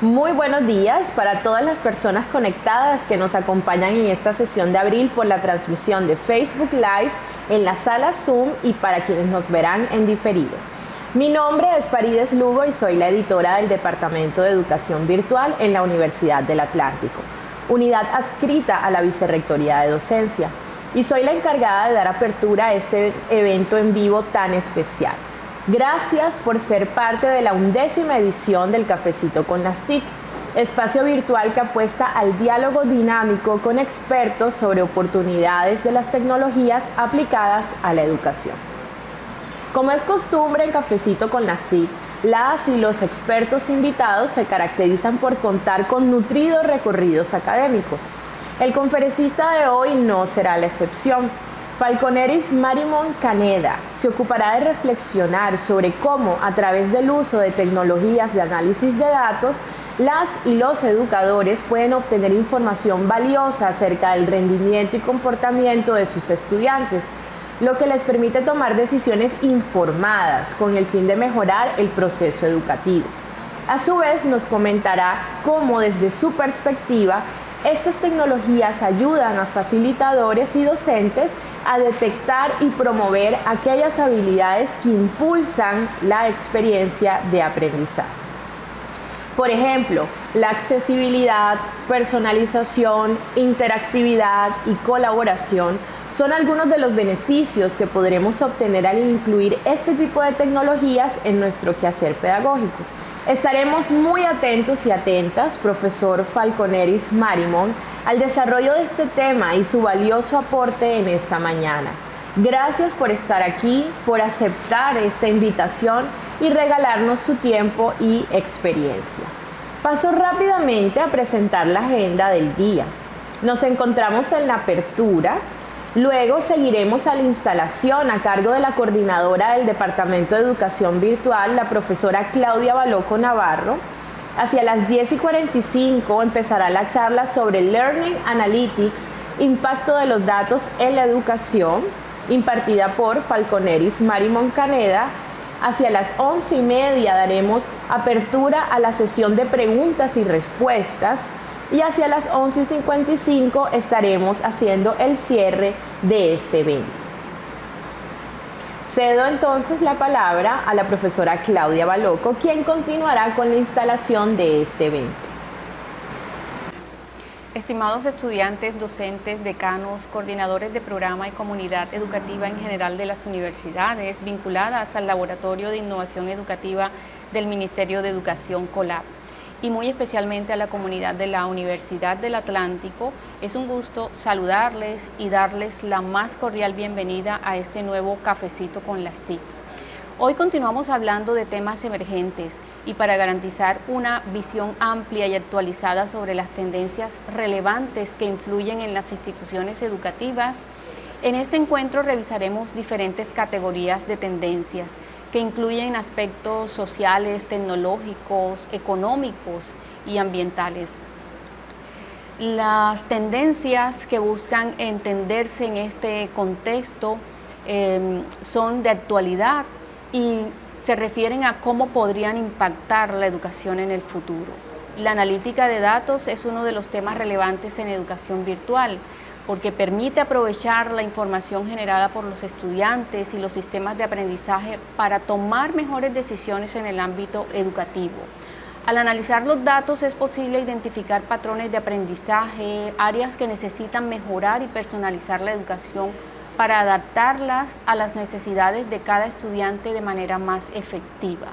Muy buenos días para todas las personas conectadas que nos acompañan en esta sesión de abril por la transmisión de Facebook Live en la sala Zoom y para quienes nos verán en diferido. Mi nombre es Farides Lugo y soy la editora del Departamento de Educación Virtual en la Universidad del Atlántico, unidad adscrita a la Vicerrectoría de Docencia, y soy la encargada de dar apertura a este evento en vivo tan especial. Gracias por ser parte de la 11ª edición del Cafecito con las TIC, espacio virtual que apuesta al diálogo dinámico con expertos sobre oportunidades de las tecnologías aplicadas a la educación. Como es costumbre en Cafecito con las TIC, las y los expertos invitados se caracterizan por contar con nutridos recorridos académicos. El conferencista de hoy no será la excepción. Falconeris Marimon Caneda se ocupará de reflexionar sobre cómo, a través del uso de tecnologías de análisis de datos, las y los educadores pueden obtener información valiosa acerca del rendimiento y comportamiento de sus estudiantes, lo que les permite tomar decisiones informadas con el fin de mejorar el proceso educativo. A su vez, nos comentará cómo, desde su perspectiva, estas tecnologías ayudan a facilitadores y docentes a detectar y promover aquellas habilidades que impulsan la experiencia de aprendizaje. Por ejemplo, la accesibilidad, personalización, interactividad y colaboración son algunos de los beneficios que podremos obtener al incluir este tipo de tecnologías en nuestro quehacer pedagógico. Estaremos muy atentos y atentas, profesor Falconeris Marimon, al desarrollo de este tema y su valioso aporte en esta mañana. Gracias por estar aquí, por aceptar esta invitación y regalarnos su tiempo y experiencia. Paso rápidamente a presentar la agenda del día. Nos encontramos en la apertura. Luego seguiremos a la instalación a cargo de la coordinadora del Departamento de Educación Virtual, la profesora Claudia Baloco Navarro. Hacia las 10:45 empezará la charla sobre Learning Analytics, impacto de los datos en la educación, impartida por Falconeris Marimon Caneda. Hacia las 11:30 daremos apertura a la sesión de preguntas y respuestas. Y hacia las 11:55 estaremos haciendo el cierre de este evento. Cedo entonces la palabra a la profesora Claudia Baloco, quien continuará con la instalación de este evento. Estimados estudiantes, docentes, decanos, coordinadores de programa y comunidad educativa en general de las universidades vinculadas al Laboratorio de Innovación Educativa del Ministerio de Educación COLAB, y muy especialmente a la comunidad de la Universidad del Atlántico, es un gusto saludarles y darles la más cordial bienvenida a este nuevo Cafecito con las TIC. Hoy continuamos hablando de temas emergentes y para garantizar una visión amplia y actualizada sobre las tendencias relevantes que influyen en las instituciones educativas, en este encuentro revisaremos diferentes categorías de tendencias que incluyen aspectos sociales, tecnológicos, económicos y ambientales. Las tendencias que buscan entenderse en este contexto son de actualidad y se refieren a cómo podrían impactar la educación en el futuro. La analítica de datos es uno de los temas relevantes en educación virtual, porque permite aprovechar la información generada por los estudiantes y los sistemas de aprendizaje para tomar mejores decisiones en el ámbito educativo. Al analizar los datos es posible identificar patrones de aprendizaje, áreas que necesitan mejorar y personalizar la educación para adaptarlas a las necesidades de cada estudiante de manera más efectiva.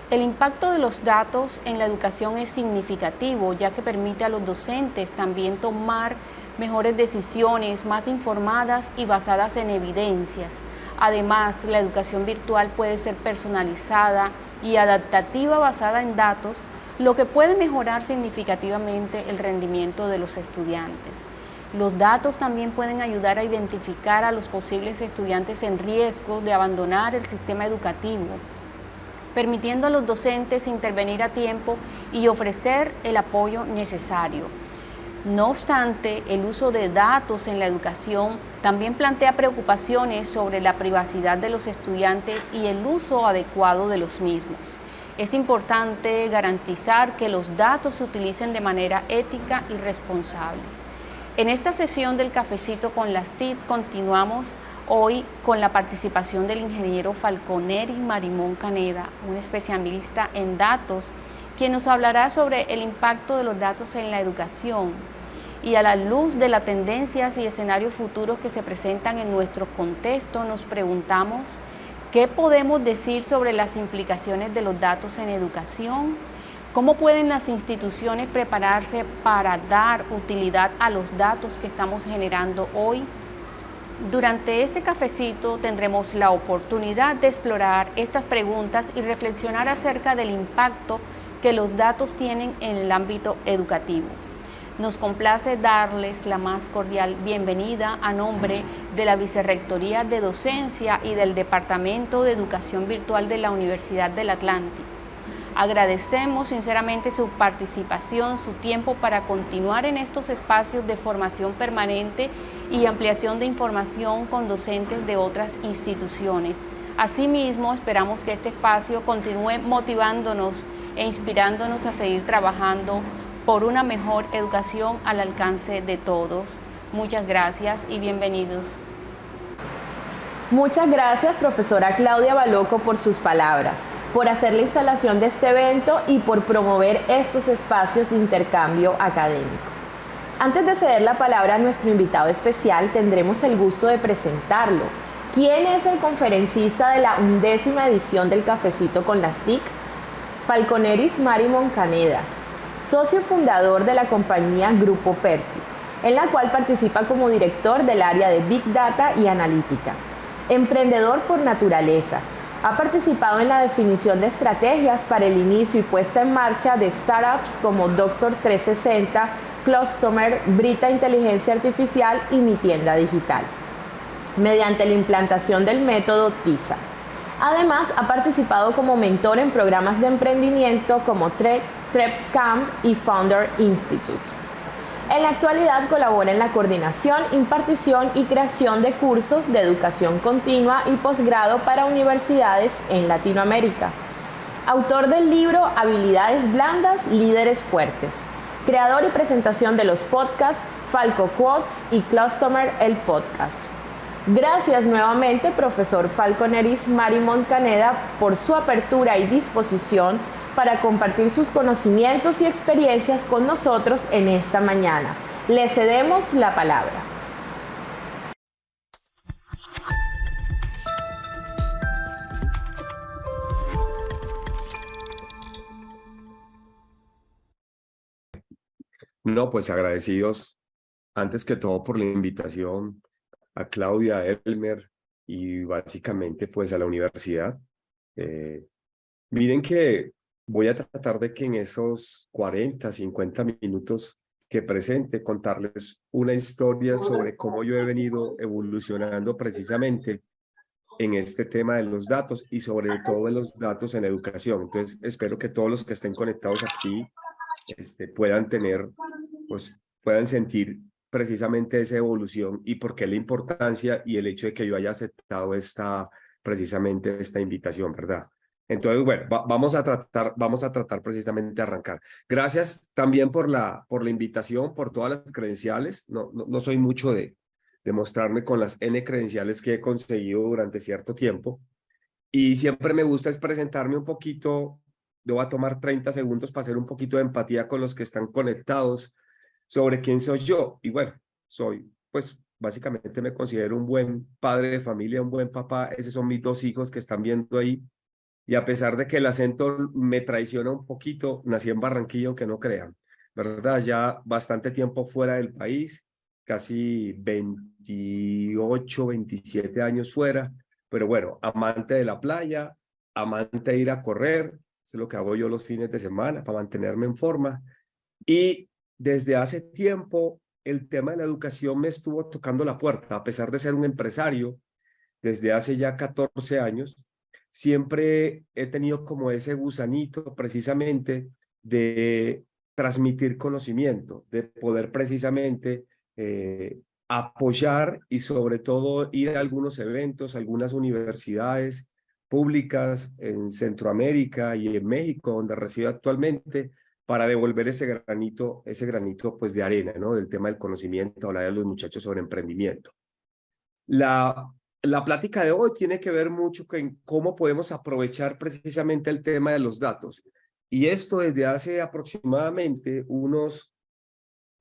El impacto de los datos en la educación es significativo, ya que permite a los docentes también tomar mejores decisiones, más informadas y basadas en evidencias. Además, la educación virtual puede ser personalizada y adaptativa basada en datos, lo que puede mejorar significativamente el rendimiento de los estudiantes. Los datos también pueden ayudar a identificar a los posibles estudiantes en riesgo de abandonar el sistema educativo, permitiendo a los docentes intervenir a tiempo y ofrecer el apoyo necesario. No obstante, el uso de datos en la educación también plantea preocupaciones sobre la privacidad de los estudiantes y el uso adecuado de los mismos. Es importante garantizar que los datos se utilicen de manera ética y responsable. En esta sesión del Cafecito con las TIC continuamos hoy con la participación del ingeniero Falconeris Marimón Caneda, un especialista en datos, quien nos hablará sobre el impacto de los datos en la educación. Y a la luz de las tendencias y escenarios futuros que se presentan en nuestro contexto, nos preguntamos ¿qué podemos decir sobre las implicaciones de los datos en educación? ¿Cómo pueden las instituciones prepararse para dar utilidad a los datos que estamos generando hoy? Durante este cafecito tendremos la oportunidad de explorar estas preguntas y reflexionar acerca del impacto que los datos tienen en el ámbito educativo. Nos complace darles la más cordial bienvenida a nombre de la Vicerrectoría de Docencia y del Departamento de Educación Virtual de la Universidad del Atlántico. Agradecemos sinceramente su participación, su tiempo para continuar en estos espacios de formación permanente y ampliación de información con docentes de otras instituciones. Asimismo, esperamos que este espacio continúe motivándonos e inspirándonos a seguir trabajando por una mejor educación al alcance de todos. Muchas gracias y bienvenidos. Muchas gracias, profesora Claudia Baloco, por sus palabras, por hacer la instalación de este evento y por promover estos espacios de intercambio académico. Antes de ceder la palabra a nuestro invitado especial, tendremos el gusto de presentarlo. ¿Quién es el conferencista de la 11ª edición del Cafecito con las TIC? Falconeris Marimón Caneda, socio fundador de la compañía Grupo Perti, en la cual participa como director del área de Big Data y Analítica. Emprendedor por naturaleza, ha participado en la definición de estrategias para el inicio y puesta en marcha de startups como Doctor 360, Customer, Brita Inteligencia Artificial y Mi Tienda Digital, mediante la implantación del método TISA. Además, ha participado como mentor en programas de emprendimiento como TrepCamp y Founder Institute. En la actualidad colabora en la coordinación, impartición y creación de cursos de educación continua y posgrado para universidades en Latinoamérica. Autor del libro Habilidades Blandas, Líderes Fuertes. Creador y presentación de los podcasts Falco Quotes y Customer el Podcast. Gracias nuevamente, profesor Falconeris Marimón Caneda, por su apertura y disposición para compartir sus conocimientos y experiencias con nosotros en esta mañana. Le cedemos la palabra. No, pues agradecidos antes que todo por la invitación a Claudia, a Elmer y básicamente pues a la universidad. Miren que voy a tratar de que en esos 40, 50 minutos que presente contarles una historia sobre cómo yo he venido evolucionando precisamente en este tema de los datos y sobre todo en los datos en educación. Entonces espero que todos los que estén conectados aquí puedan tener, pues puedan sentir precisamente esa evolución y por qué la importancia y el hecho de que yo haya aceptado precisamente esta invitación, ¿verdad? Entonces, bueno, vamos a tratar precisamente de arrancar. Gracias también por la invitación, por todas las credenciales. No soy mucho de mostrarme con las N credenciales que he conseguido durante cierto tiempo. Y siempre me gusta es presentarme un poquito. Yo voy a tomar 30 segundos para hacer un poquito de empatía con los que están conectados sobre quién soy yo. Y bueno, pues básicamente me considero un buen padre de familia, un buen papá. Esos son mis 2 hijos que están viendo ahí. Y a pesar de que el acento me traiciona un poquito, nací en Barranquilla, aunque no crean, ¿verdad? Ya bastante tiempo fuera del país, casi 28, 27 años fuera, pero bueno, amante de la playa, amante de ir a correr, eso es lo que hago yo los fines de semana para mantenerme en forma. Y desde hace tiempo el tema de la educación me estuvo tocando la puerta, a pesar de ser un empresario, desde hace ya 14 años, siempre he tenido como ese gusanito precisamente de transmitir conocimiento, de poder precisamente apoyar y sobre todo ir a algunos eventos, algunas universidades, públicas en Centroamérica y en México, donde resido actualmente, para devolver ese granito pues de arena, ¿no? Del tema del conocimiento, hablar a los muchachos sobre emprendimiento. La plática de hoy tiene que ver mucho con cómo podemos aprovechar precisamente el tema de los datos. Y esto desde hace aproximadamente unos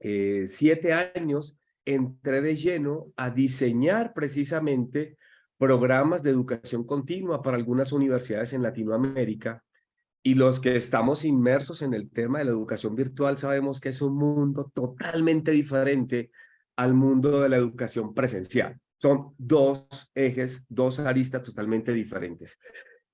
7 años entré de lleno a diseñar precisamente programas de educación continua para algunas universidades en Latinoamérica. Y los que estamos inmersos en el tema de la educación virtual sabemos que es un mundo totalmente diferente al mundo de la educación presencial. Son dos ejes, dos aristas totalmente diferentes.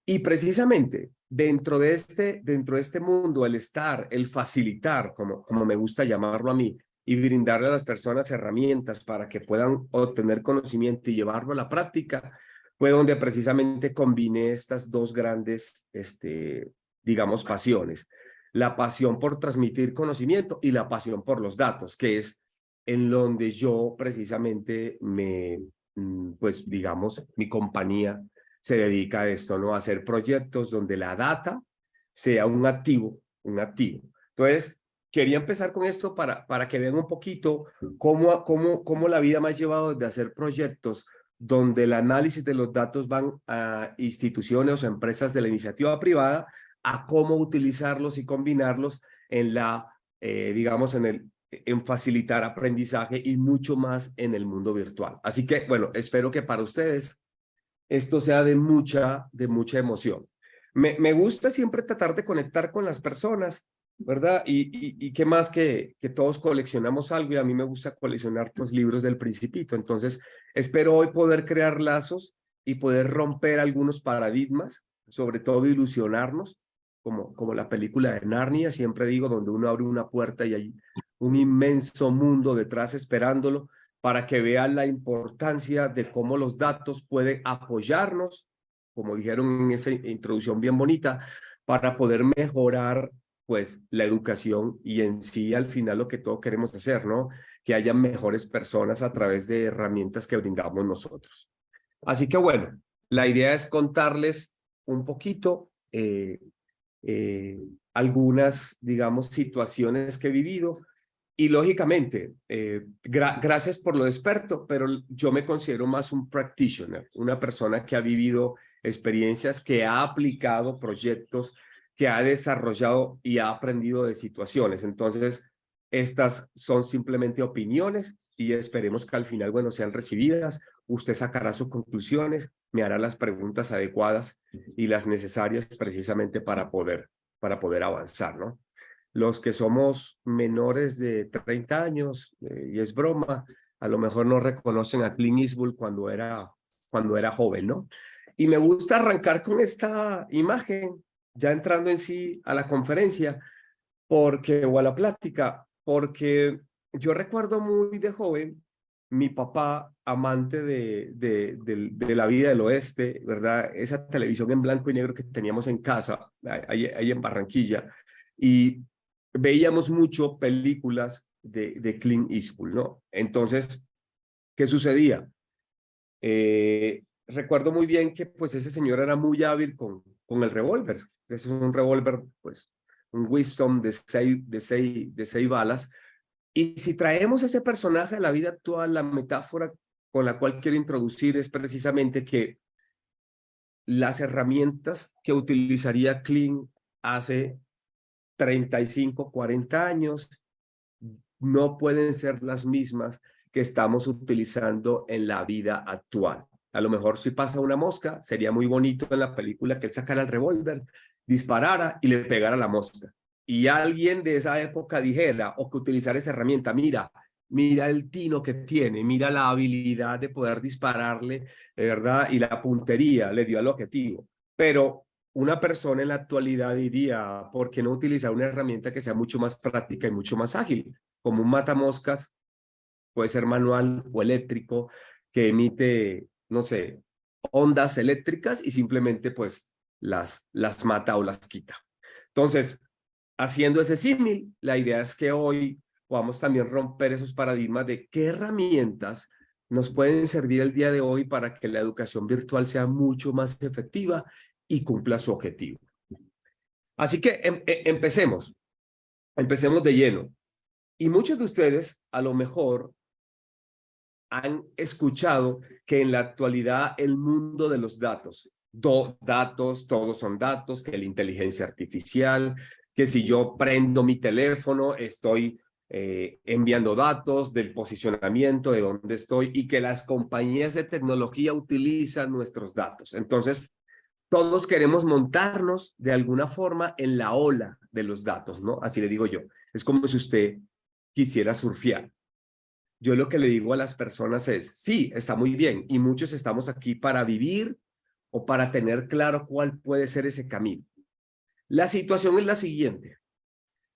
Y precisamente dentro de este mundo, el estar, el facilitar, como me gusta llamarlo a mí, y brindarle a las personas herramientas para que puedan obtener conocimiento y llevarlo a la práctica, fue donde precisamente combiné estas dos grandes, digamos, pasiones. La pasión por transmitir conocimiento y la pasión por los datos, que es en donde yo precisamente pues digamos, mi compañía se dedica a esto, ¿no? A hacer proyectos donde la data sea un activo, Entonces, quería empezar con esto para que vean un poquito cómo la vida me ha llevado desde hacer proyectos donde el análisis de los datos van a instituciones o empresas de la iniciativa privada, a cómo utilizarlos y combinarlos en digamos, en facilitar aprendizaje y mucho más en el mundo virtual. Así que, bueno, espero que para ustedes esto sea de mucha emoción. Me gusta siempre tratar de conectar con las personas, ¿verdad? Y qué más que todos coleccionamos algo, y a mí me gusta coleccionar pues libros del Principito. Entonces, espero hoy poder crear lazos y poder romper algunos paradigmas, sobre todo ilusionarnos, como la película de Narnia, siempre digo, donde uno abre una puerta y hay un inmenso mundo detrás esperándolo, para que vean la importancia de cómo los datos pueden apoyarnos, como dijeron en esa introducción bien bonita, para poder mejorar pues la educación y en sí al final lo que todos queremos hacer, ¿no? Que haya mejores personas a través de herramientas que brindamos nosotros. Así que bueno, la idea es contarles un poquito algunas, digamos, situaciones que he vivido. Y lógicamente, gracias por lo experto, pero yo me considero más un practitioner, una persona que ha vivido experiencias, que ha aplicado proyectos, que ha desarrollado y ha aprendido de situaciones. Entonces, estas son simplemente opiniones y esperemos que al final, bueno, sean recibidas. Usted sacará sus conclusiones, me hará las preguntas adecuadas y las necesarias precisamente para poder avanzar, ¿no? Los que somos menores de 30 años, y es broma, a lo mejor no reconocen a Clint Eastwood cuando era joven, ¿no? Y me gusta arrancar con esta imagen, ya entrando en sí a la conferencia, o a la plática, porque yo recuerdo muy de joven, mi papá, amante de la vida del oeste, ¿verdad? Esa televisión en blanco y negro que teníamos en casa, ahí en Barranquilla, y veíamos mucho películas de Clint Eastwood, ¿no? Entonces, ¿qué sucedía? Recuerdo muy bien que pues ese señor era muy hábil con el revólver. Ese es un revólver, pues, un Wisdom de seis balas. Y si traemos ese personaje a la vida actual, la metáfora con la cual quiero introducir es precisamente que las herramientas que utilizaría Clint hace 35, 40 años no pueden ser las mismas que estamos utilizando en la vida actual. A lo mejor si pasa una mosca, sería muy bonito en la película que él sacara el revólver, disparara y le pegara a la mosca. Y alguien de esa época dijera, o que utilizara esa herramienta, mira el tino que tiene, mira la habilidad de poder dispararle, ¿verdad? Y la puntería le dio al objetivo. Pero una persona en la actualidad diría, ¿por qué no utilizar una herramienta que sea mucho más práctica y mucho más ágil? Como un matamoscas, puede ser manual o eléctrico, que emite, no sé, ondas eléctricas y simplemente pues las mata o las quita. Entonces, haciendo ese símil, la idea es que hoy podamos también romper esos paradigmas de qué herramientas nos pueden servir el día de hoy para que la educación virtual sea mucho más efectiva y cumpla su objetivo. Así que empecemos de lleno. Y muchos de ustedes a lo mejor han escuchado que en la actualidad el mundo de los datos, todos son datos, que la inteligencia artificial, que si yo prendo mi teléfono estoy enviando datos del posicionamiento, de dónde estoy, y que las compañías de tecnología utilizan nuestros datos. Entonces, todos queremos montarnos de alguna forma en la ola de los datos, ¿no? Así le digo yo. Es como si usted quisiera surfear. Yo lo que le digo a las personas es, sí, está muy bien, y muchos estamos aquí para vivir o para tener claro cuál puede ser ese camino. La situación es la siguiente.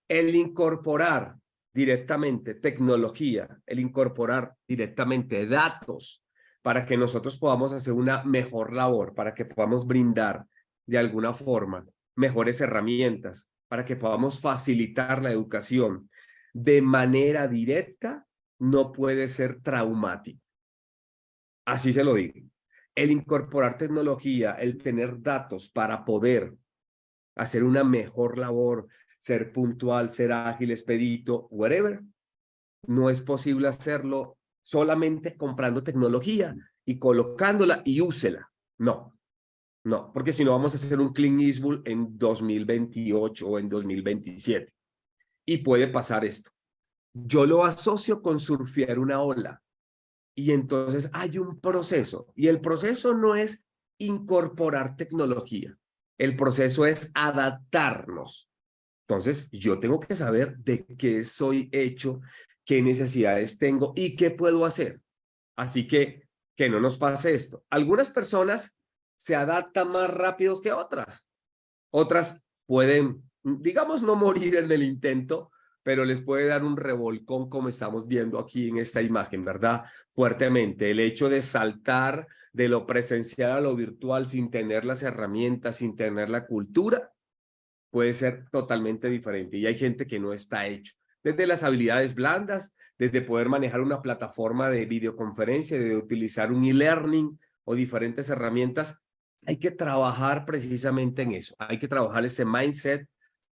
El incorporar directamente tecnología, el incorporar directamente datos para que nosotros podamos hacer una mejor labor, para que podamos brindar de alguna forma mejores herramientas, para que podamos facilitar la educación de manera directa, no puede ser traumático. Así se lo digo. El incorporar tecnología, el tener datos para poder hacer una mejor labor, ser puntual, ser ágil, expedito, whatever, no es posible hacerlo solamente comprando tecnología y colocándola y úsela. No, no, porque si no vamos a hacer un Clint Eastwood en 2028 o en 2027. Y puede pasar esto. Yo lo asocio con surfear una ola. Y entonces hay un proceso. Y el proceso no es incorporar tecnología. El proceso es adaptarnos. Entonces, yo tengo que saber de qué soy hecho, qué necesidades tengo y qué puedo hacer. Así que no nos pase esto. Algunas personas se adaptan más rápidos que otras. Otras pueden, digamos, no morir en el intento, pero les puede dar un revolcón como estamos viendo aquí en esta imagen, ¿verdad? Fuertemente. El hecho de saltar de lo presencial a lo virtual sin tener las herramientas, sin tener la cultura, puede ser totalmente diferente. Y hay gente que no está hecho. Desde las habilidades blandas, desde poder manejar una plataforma de videoconferencia, de utilizar un e-learning o diferentes herramientas, hay que trabajar precisamente en eso. Hay que trabajar ese mindset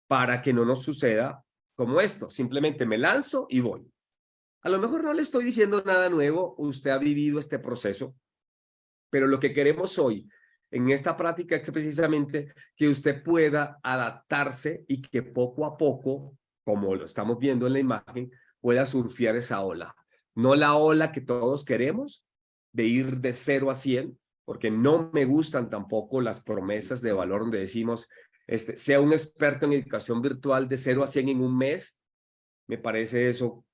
para que no nos suceda como esto. Simplemente me lanzo y voy. A lo mejor no le estoy diciendo nada nuevo. Usted ha vivido este proceso, pero lo que queremos hoy en esta práctica es precisamente que usted pueda adaptarse y que poco a poco, como lo estamos viendo en la imagen, pueda surfear esa ola. No la ola que todos queremos de ir de 0 a 100, porque no me gustan tampoco las promesas de valor donde decimos, sea un experto en educación virtual de 0 a 100 en un mes. Me parece eso,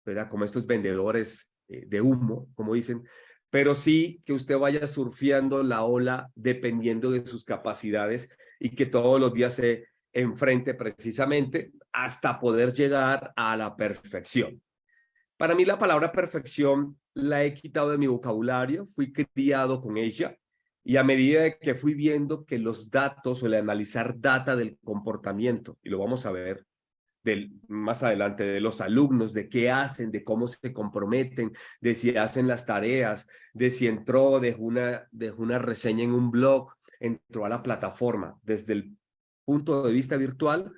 ¿verdad? Como estos vendedores de humo, como dicen, pero sí que usted vaya surfeando la ola dependiendo de sus capacidades y que todos los días se enfrente precisamente hasta poder llegar a la perfección. Para mí la palabra perfección la he quitado de mi vocabulario, fui criado con ella y a medida de que fui viendo que los datos o el analizar data del comportamiento, y lo vamos a ver más adelante, de los alumnos, de qué hacen, de cómo se comprometen, de si hacen las tareas, de si entró, dejó una reseña en un blog, entró a la plataforma desde el punto de vista virtual,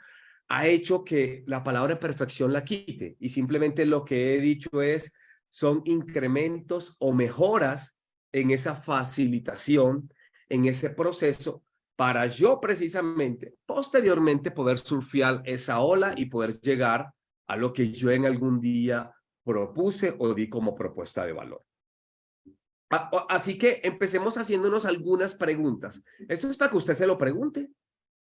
ha hecho que la palabra perfección la quite y simplemente lo que he dicho son incrementos o mejoras en esa facilitación, en ese proceso para yo precisamente, posteriormente, poder surfear esa ola y poder llegar a lo que yo en algún día propuse o di como propuesta de valor. Así que empecemos haciéndonos algunas preguntas. Esto es para que usted se lo pregunte,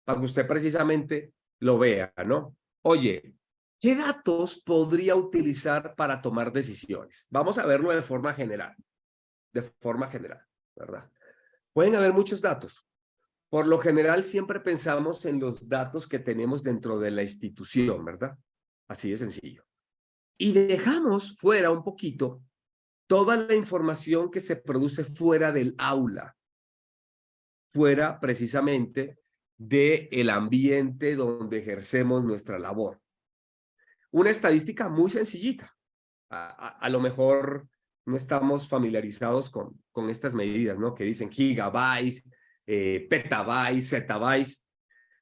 para que usted precisamente lo vea, ¿no? Oye, ¿qué datos podría utilizar para tomar decisiones? Vamos a verlo de forma general, ¿verdad? Pueden haber muchos datos. Por lo general, siempre pensamos en los datos que tenemos dentro de la institución, ¿verdad? Así de sencillo. Y dejamos fuera un poquito toda la información que se produce fuera del aula, fuera precisamente del ambiente donde ejercemos nuestra labor. Una estadística muy sencillita. A lo mejor no estamos familiarizados con estas medidas, ¿no? Que dicen gigabytes, petabytes, zettabytes.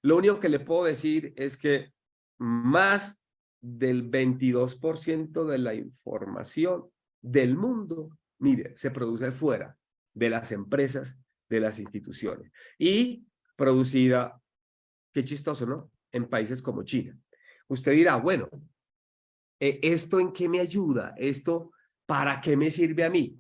Lo único que le puedo decir es que más del 22% de la información del mundo, mire, se produce fuera de las empresas, de las instituciones y producida, qué chistoso, ¿no? En países como China. Usted dirá, bueno, ¿esto en qué me ayuda? ¿Esto para qué me sirve a mí?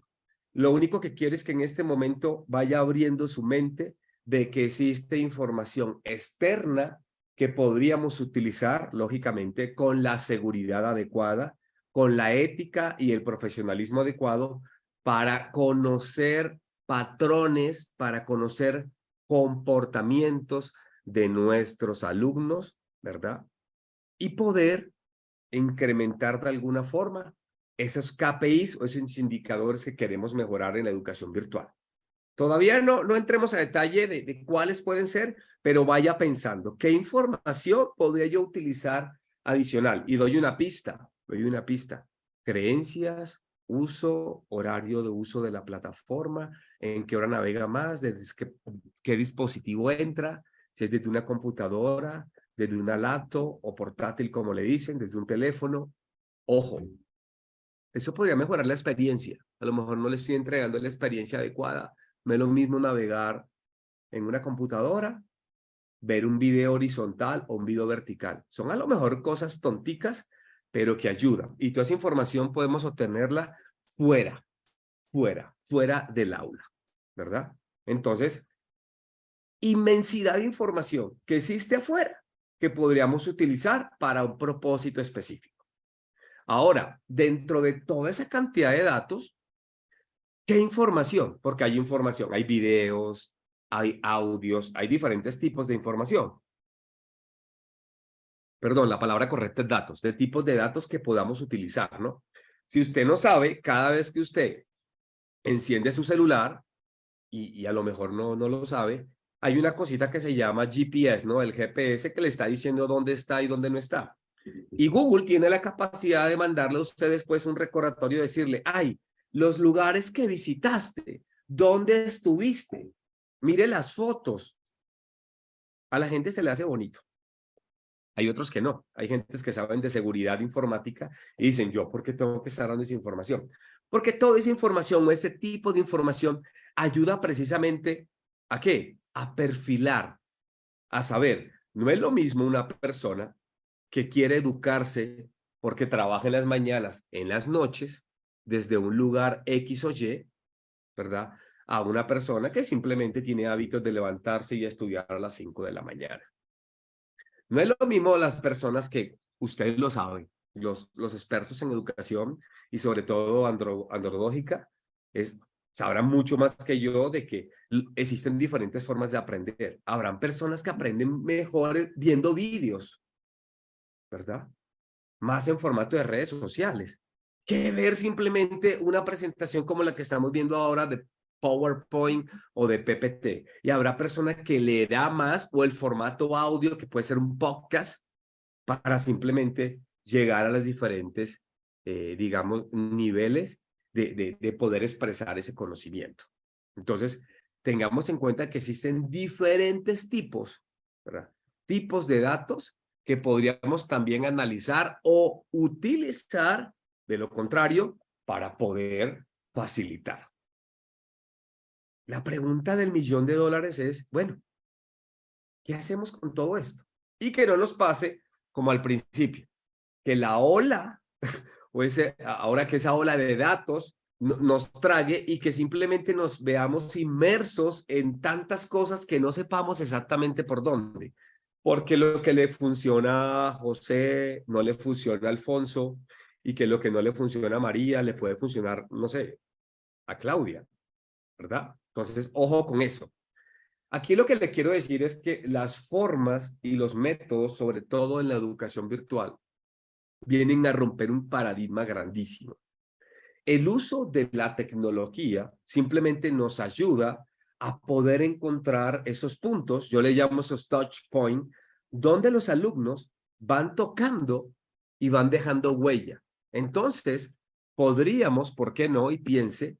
Lo único que quiero es que en este momento vaya abriendo su mente de que existe información externa que podríamos utilizar, lógicamente, con la seguridad adecuada, con la ética y el profesionalismo adecuado para conocer patrones, para conocer comportamientos de nuestros alumnos, ¿verdad? Y poder incrementar de alguna forma esos KPIs o esos indicadores que queremos mejorar en la educación virtual. Todavía no entremos a detalle de cuáles pueden ser, pero vaya pensando, ¿qué información podría yo utilizar adicional? Y doy una pista. Creencias, uso, horario de uso de la plataforma, en qué hora navega más, desde qué dispositivo entra, si es desde una computadora, desde una laptop o portátil, como le dicen, desde un teléfono. Ojo, eso podría mejorar la experiencia. A lo mejor no le estoy entregando la experiencia adecuada. No es lo mismo navegar en una computadora, ver un video horizontal o un video vertical. Son a lo mejor cosas tonticas, pero que ayudan. Y toda esa información podemos obtenerla fuera del aula, ¿verdad? Entonces, inmensidad de información que existe afuera que podríamos utilizar para un propósito específico. Ahora, dentro de toda esa cantidad de datos, ¿qué información? Porque hay información, hay videos, hay audios, hay diferentes tipos de información. Perdón, la palabra correcta es datos, de tipos de datos que podamos utilizar, ¿no? Si usted no sabe, cada vez que usted enciende su celular, y a lo mejor no lo sabe, hay una cosita que se llama GPS, ¿no? El GPS que le está diciendo dónde está y dónde no está. Y Google tiene la capacidad de mandarle a usted después un recordatorio, decirle, ay, los lugares que visitaste, dónde estuviste, mire las fotos. A la gente se le hace bonito. Hay otros que no. Hay gentes que saben de seguridad informática y dicen, yo, ¿por qué tengo que estar dando esa información? Porque toda esa información o ese tipo de información ayuda precisamente ¿a qué? A perfilar, a saber. No es lo mismo una persona que quiere educarse porque trabaja en las mañanas, en las noches, desde un lugar X o Y, ¿verdad? A una persona que simplemente tiene hábitos de levantarse y estudiar a las 5 de la mañana. No es lo mismo las personas que, ustedes lo saben, los expertos en educación y sobre todo andrológica, sabrán mucho más que yo de que existen diferentes formas de aprender. Habrán personas que aprenden mejor viendo vídeos, ¿verdad? Más en formato de redes sociales, que ver simplemente una presentación como la que estamos viendo ahora de PowerPoint o de PPT. Y habrá personas que le da más o el formato audio, que puede ser un podcast, para simplemente llegar a los diferentes, digamos, niveles de poder expresar ese conocimiento. Entonces, tengamos en cuenta que existen diferentes tipos, ¿verdad? Tipos de datos que podríamos también analizar o utilizar, de lo contrario, para poder facilitar. La pregunta del $1.000.000 es, bueno, ¿qué hacemos con todo esto? Y que no nos pase como al principio, que la ola, o ahora que esa ola de datos nos trague y que simplemente nos veamos inmersos en tantas cosas que no sepamos exactamente por dónde. Porque lo que le funciona a José no le funciona a Alfonso, y que lo que no le funciona a María le puede funcionar, no sé, a Claudia, ¿verdad? Entonces, ojo con eso. Aquí lo que le quiero decir es que las formas y los métodos, sobre todo en la educación virtual, vienen a romper un paradigma grandísimo. El uso de la tecnología simplemente nos ayuda a poder encontrar esos puntos, yo le llamo esos touch points, donde los alumnos van tocando y van dejando huella. Entonces, podríamos, ¿por qué no? Y piense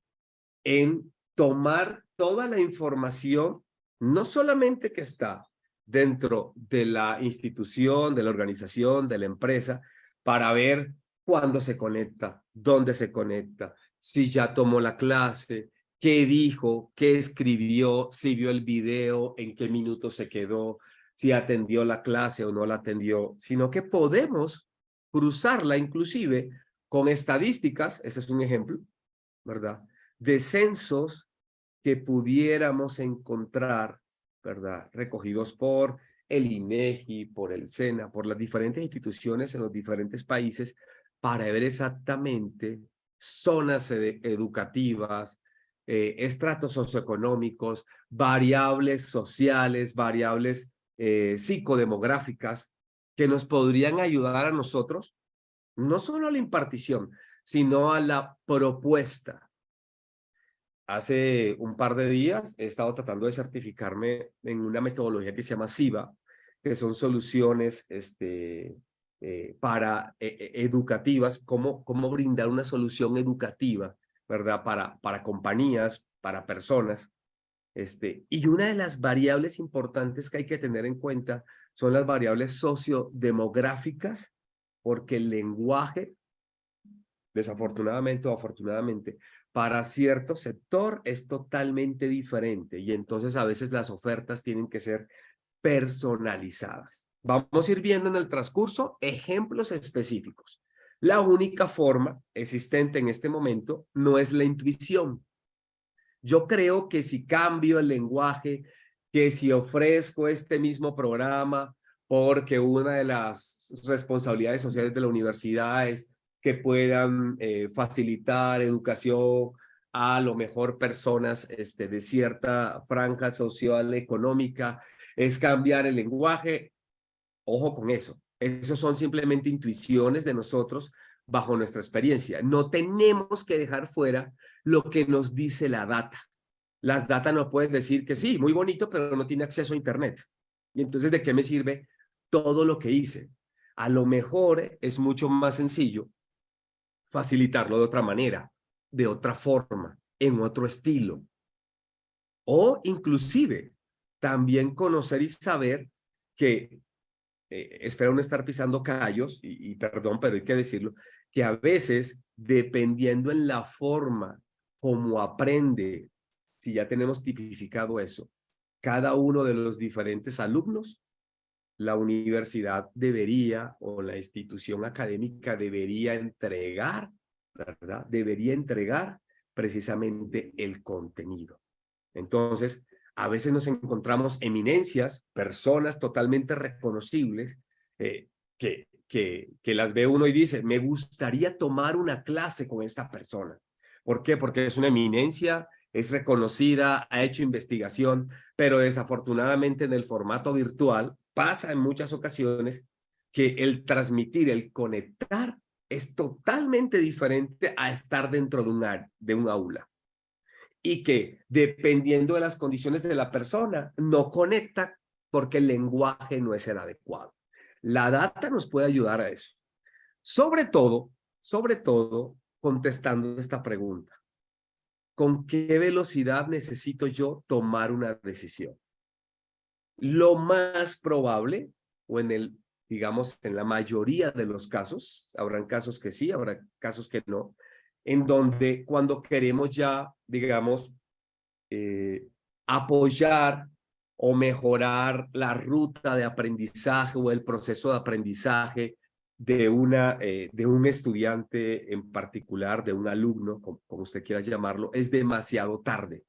en tomar toda la información, no solamente que está dentro de la institución, de la organización, de la empresa, para ver cuándo se conecta, dónde se conecta, si ya tomó la clase, qué dijo, qué escribió, si vio el video, en qué minuto se quedó, si atendió la clase o no la atendió, sino que podemos cruzarla inclusive con estadísticas, ese es un ejemplo, ¿verdad? De censos que pudiéramos encontrar, ¿verdad? Recogidos por el INEGI, por el SENA, por las diferentes instituciones en los diferentes países, para ver exactamente zonas educativas, estratos socioeconómicos, variables sociales, variables psicodemográficas, que nos podrían ayudar a nosotros, no solo a la impartición, sino a la propuesta. Hace un par de días he estado tratando de certificarme en una metodología que se llama SIVA, que son soluciones educativas, cómo brindar una solución educativa, ¿verdad? Para compañías, para personas. Y una de las variables importantes que hay que tener en cuenta son las variables sociodemográficas, porque el lenguaje, desafortunadamente o afortunadamente, para cierto sector es totalmente diferente y entonces a veces las ofertas tienen que ser personalizadas. Vamos a ir viendo en el transcurso ejemplos específicos. La única forma existente en este momento no es la intuición. Yo creo que si cambio el lenguaje, que si ofrezco este mismo programa, porque una de las responsabilidades sociales de la universidad es que puedan facilitar educación a lo mejor personas de cierta franja social económica, es cambiar el lenguaje. Ojo con eso. Esos son simplemente intuiciones de nosotros bajo nuestra experiencia. No tenemos que dejar fuera lo que nos dice la data. Las data no pueden decir que sí, muy bonito, pero no tiene acceso a internet. Y entonces, ¿de qué me sirve todo lo que hice? A lo mejor es mucho más sencillo facilitarlo de otra manera, de otra forma, en otro estilo. O inclusive también conocer y saber que, espero no estar pisando callos, y perdón, pero hay que decirlo, que a veces, dependiendo en la forma como aprende, si ya tenemos tipificado eso, cada uno de los diferentes alumnos, la universidad debería, o la institución académica debería entregar, ¿verdad? Debería entregar precisamente el contenido. Entonces, a veces nos encontramos eminencias, personas totalmente reconocibles, que las ve uno y dice, me gustaría tomar una clase con esta persona. ¿Por qué? Porque es una eminencia, es reconocida, ha hecho investigación, pero desafortunadamente en el formato virtual pasa en muchas ocasiones que el transmitir, el conectar, es totalmente diferente a estar dentro de un aula. Y que dependiendo de las condiciones de la persona, no conecta porque el lenguaje no es el adecuado. La data nos puede ayudar a eso. Sobre todo, contestando esta pregunta. ¿Con qué velocidad necesito yo tomar una decisión? Lo más probable, o digamos, en la mayoría de los casos, habrán casos que sí, habrá casos que no, en donde cuando queremos ya, digamos, apoyar o mejorar la ruta de aprendizaje o el proceso de aprendizaje de un estudiante en particular, de un alumno, como usted quiera llamarlo, es demasiado tarde.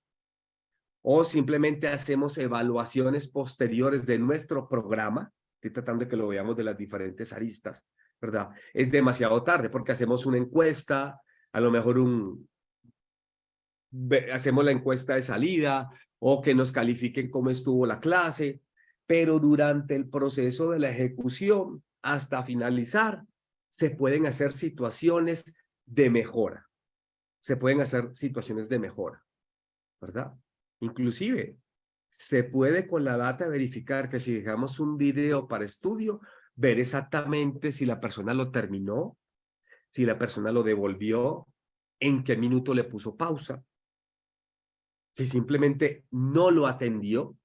O simplemente hacemos evaluaciones posteriores de nuestro programa, estoy tratando de que lo veamos de las diferentes aristas, ¿verdad? Es demasiado tarde porque hacemos una encuesta, a lo mejor hacemos la encuesta de salida o que nos califiquen cómo estuvo la clase, pero durante el proceso de la ejecución hasta finalizar se pueden hacer situaciones de mejora. Se pueden hacer situaciones de mejora, ¿verdad? Inclusive, se puede con la data verificar que si dejamos un video para estudio, ver exactamente si la persona lo terminó, si la persona lo devolvió, en qué minuto le puso pausa, si simplemente no lo atendió.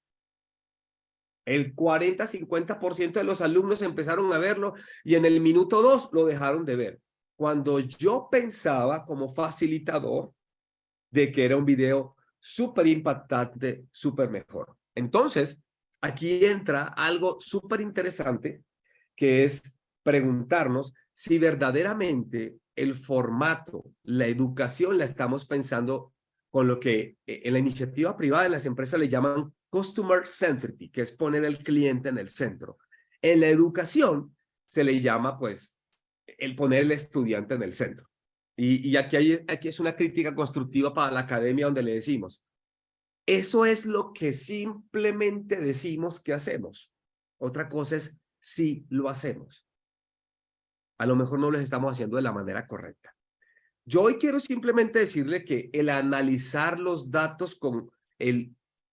El 40-50% de los alumnos empezaron a verlo y en el minuto 2 lo dejaron de ver. Cuando yo pensaba como facilitador de que era un video súper impactante, súper mejor. Entonces, aquí entra algo súper interesante, que es preguntarnos si verdaderamente el formato, la educación la estamos pensando con lo que en la iniciativa privada en las empresas le llaman customer centricity, que es poner al cliente en el centro. En la educación se le llama, pues, el poner el estudiante en el centro. Y aquí es una crítica constructiva para la academia donde le decimos, eso es lo que simplemente decimos que hacemos. Otra cosa es si lo hacemos. A lo mejor no lo estamos haciendo de la manera correcta. Yo hoy quiero simplemente decirle que el analizar los datos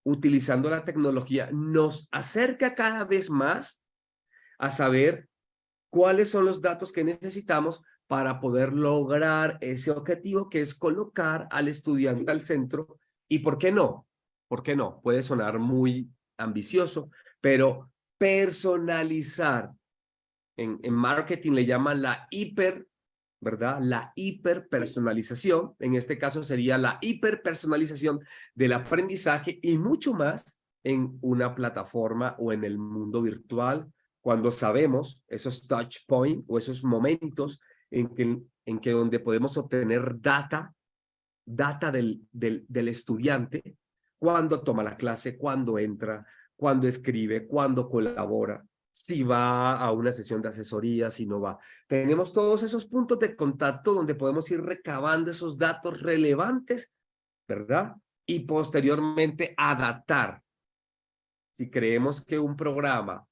utilizando la tecnología nos acerca cada vez más a saber cuáles son los datos que necesitamos para poder lograr ese objetivo, que es colocar al estudiante al centro. ¿Y por qué no? ¿Por qué no? Puede sonar muy ambicioso, pero personalizar. En marketing le llaman la ¿verdad? La hiperpersonalización. En este caso sería la hiperpersonalización del aprendizaje y mucho más en una plataforma o en el mundo virtual, cuando sabemos esos touch points o esos momentos en que donde podemos obtener data del estudiante, cuando toma la clase, cuando entra, cuando escribe, cuando colabora, si va a una sesión de asesoría, si no va. Tenemos todos esos puntos de contacto donde podemos ir recabando esos datos relevantes, ¿verdad? Y posteriormente adaptar. Si creemos que un programa,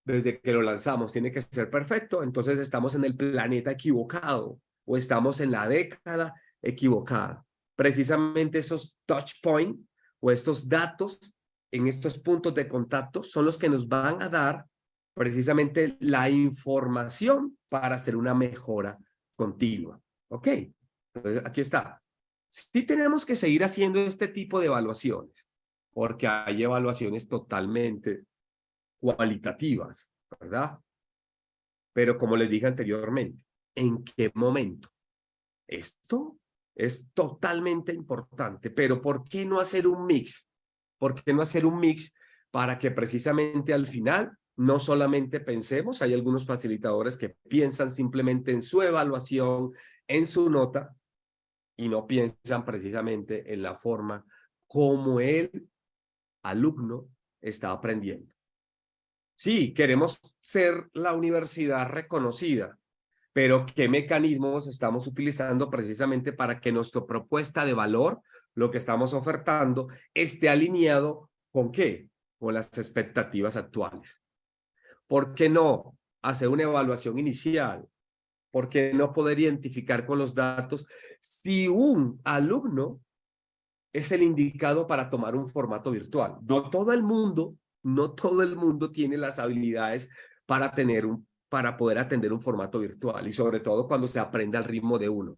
desde que lo lanzamos, tiene que ser perfecto, entonces estamos en el planeta equivocado o estamos en la década equivocada. Precisamente esos touch points o estos datos en estos puntos de contacto son los que nos van a dar precisamente la información para hacer una mejora continua. ¿Ok? Entonces, aquí está. Sí tenemos que seguir haciendo este tipo de evaluaciones, porque hay evaluaciones totalmente cualitativas, ¿verdad? Pero como les dije anteriormente, ¿en qué momento? Esto es totalmente importante, pero ¿por qué no hacer un mix? ¿Por qué no hacer un mix para que precisamente al final no solamente pensemos, hay algunos facilitadores que piensan simplemente en su evaluación, en su nota, y no piensan precisamente en la forma como el alumno está aprendiendo? Sí, queremos ser la universidad reconocida, pero ¿qué mecanismos estamos utilizando precisamente para que nuestra propuesta de valor, lo que estamos ofertando, esté alineado con qué? Con las expectativas actuales. ¿Por qué no hacer una evaluación inicial? ¿Por qué no poder identificar con los datos si un alumno es el indicado para tomar un formato virtual? No todo el mundo tiene las habilidades para poder atender un formato virtual, y sobre todo cuando se aprende al ritmo de uno.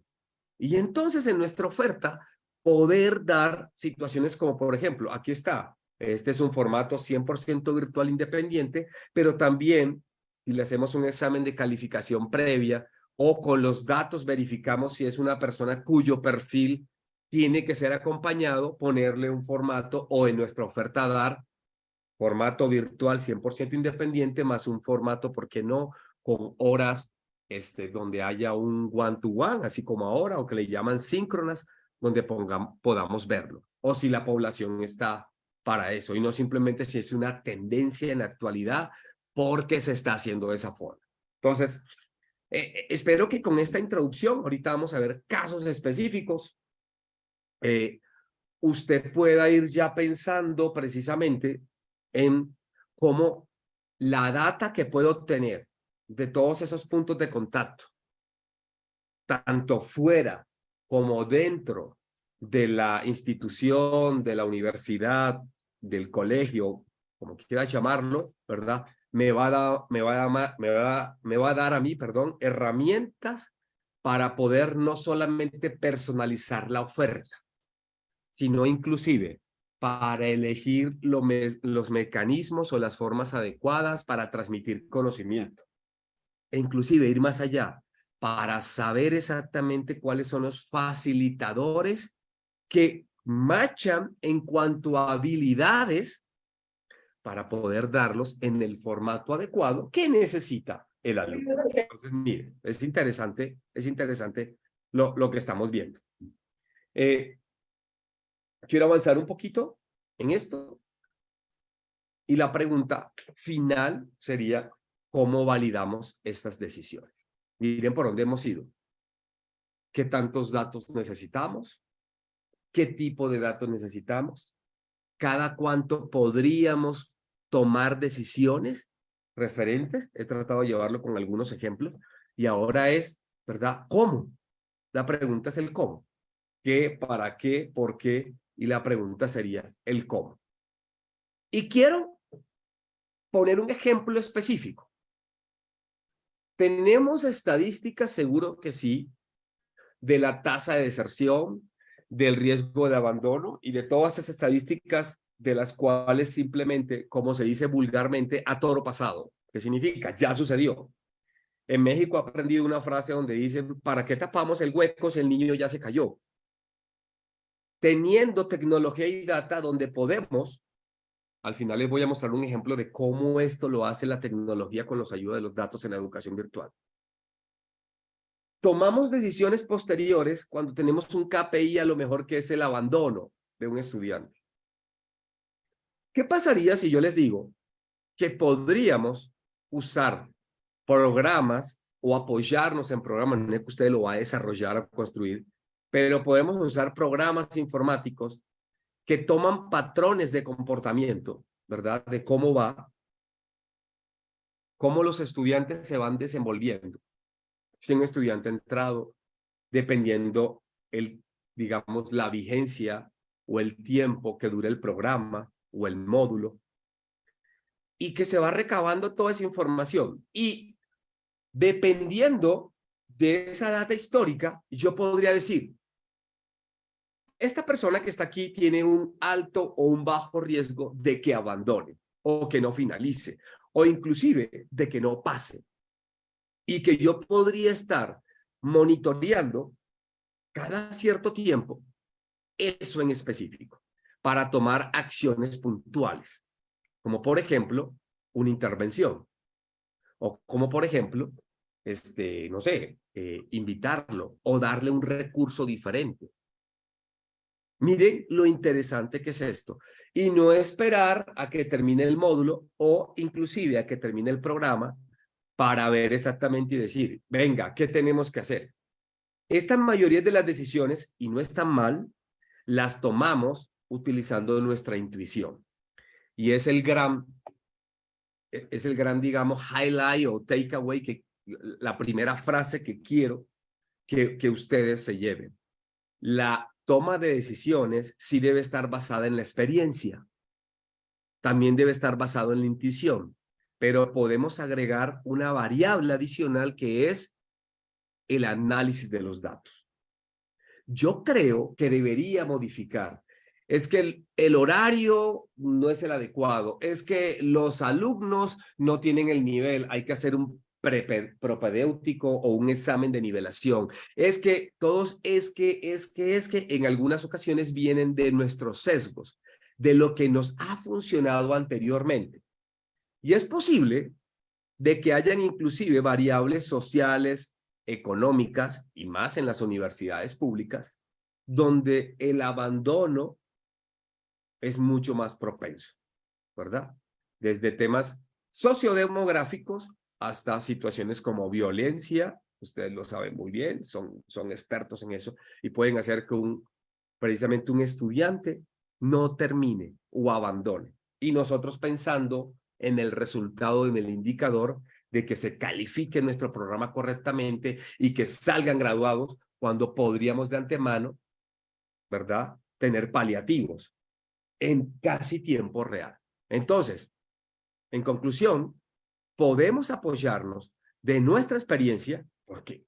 Y entonces en nuestra oferta poder dar situaciones como, por ejemplo, aquí está, este es un formato 100% virtual independiente, pero también si le hacemos un examen de calificación previa o con los datos verificamos si es una persona cuyo perfil tiene que ser acompañado, ponerle un formato, o en nuestra oferta dar formato virtual 100% independiente más un formato, ¿por qué no?, con horas donde haya un one-to-one, así como ahora, o que le llaman síncronas, donde podamos verlo. O si la población está para eso, y no simplemente si es una tendencia en la actualidad porque se está haciendo de esa forma. Entonces, espero que con esta introducción, ahorita vamos a ver casos específicos, usted pueda ir ya pensando precisamente en cómo la data que puede obtener de todos esos puntos de contacto, tanto fuera como dentro de la institución, de la universidad, del colegio, como quiera llamarlo, ¿verdad? Me va a dar a mí, herramientas para poder no solamente personalizar la oferta, sino inclusive para elegir los mecanismos o las formas adecuadas para transmitir conocimiento. E inclusive ir más allá, para saber exactamente cuáles son los facilitadores que machan en cuanto a habilidades para poder darlos en el formato adecuado que necesita el alumno. Entonces, mire, es interesante lo que estamos viendo. Quiero avanzar un poquito en esto. Y la pregunta final sería, ¿cómo validamos estas decisiones? Miren por dónde hemos ido. ¿Qué tantos datos necesitamos? ¿Qué tipo de datos necesitamos? ¿Cada cuánto podríamos tomar decisiones referentes? He tratado de llevarlo con algunos ejemplos. Y ahora es, ¿verdad? ¿Cómo? La pregunta es el cómo. ¿Qué, para qué, por qué? Y la pregunta sería el cómo. Y quiero poner un ejemplo específico. ¿Tenemos estadísticas? Seguro que sí, de la tasa de deserción, del riesgo de abandono y de todas esas estadísticas de las cuales simplemente, como se dice vulgarmente, a toro pasado. ¿Qué significa? Ya sucedió. En México he aprendido una frase donde dicen, ¿para qué tapamos el hueco si el niño ya se cayó? Teniendo tecnología y data donde podemos, al final les voy a mostrar un ejemplo de cómo esto lo hace la tecnología con los ayuda de los datos en la educación virtual. Tomamos decisiones posteriores cuando tenemos un KPI a lo mejor que es el abandono de un estudiante. ¿Qué pasaría si yo les digo que podríamos usar programas o apoyarnos en programas, no es que usted lo va a desarrollar o construir, pero podemos usar programas informáticos que toman patrones de comportamiento, ¿verdad? De cómo los estudiantes se van desenvolviendo. Si un estudiante ha entrado, dependiendo digamos, la vigencia o el tiempo que dure el programa o el módulo, y que se va recabando toda esa información. Y dependiendo de esa data histórica, yo podría decir, esta persona que está aquí tiene un alto o un bajo riesgo de que abandone o que no finalice o inclusive de que no pase. Y que yo podría estar monitoreando cada cierto tiempo eso en específico para tomar acciones puntuales, como por ejemplo una intervención o como por ejemplo, no sé, invitarlo o darle un recurso diferente. Miren lo interesante que es esto. Y no esperar a que termine el módulo o inclusive a que termine el programa para ver exactamente y decir, venga, ¿qué tenemos que hacer? Esta mayoría de las decisiones, y no están mal, las tomamos utilizando nuestra intuición. Y es el gran, digamos, highlight o takeaway, la primera frase que quiero que ustedes se lleven. La toma de decisiones sí debe estar basada en la experiencia. También debe estar basado en la intuición, pero podemos agregar una variable adicional que es el análisis de los datos. Yo creo que debería modificar. Es que el horario no es el adecuado. Es que los alumnos no tienen el nivel. Hay que hacer un propedéutico o un examen de nivelación. Es que todos es que en algunas ocasiones vienen de nuestros sesgos, de lo que nos ha funcionado anteriormente. Y es posible de que hayan inclusive variables sociales, económicas y más en las universidades públicas, donde el abandono es mucho más propenso, ¿verdad? Desde temas sociodemográficos hasta situaciones como violencia, ustedes lo saben muy bien, son expertos en eso y pueden hacer que precisamente un estudiante no termine o abandone. Y nosotros pensando en el resultado, en el indicador de que se califique nuestro programa correctamente y que salgan graduados cuando podríamos de antemano, ¿verdad?, tener paliativos en casi tiempo real. Entonces, en conclusión, podemos apoyarnos de nuestra experiencia, porque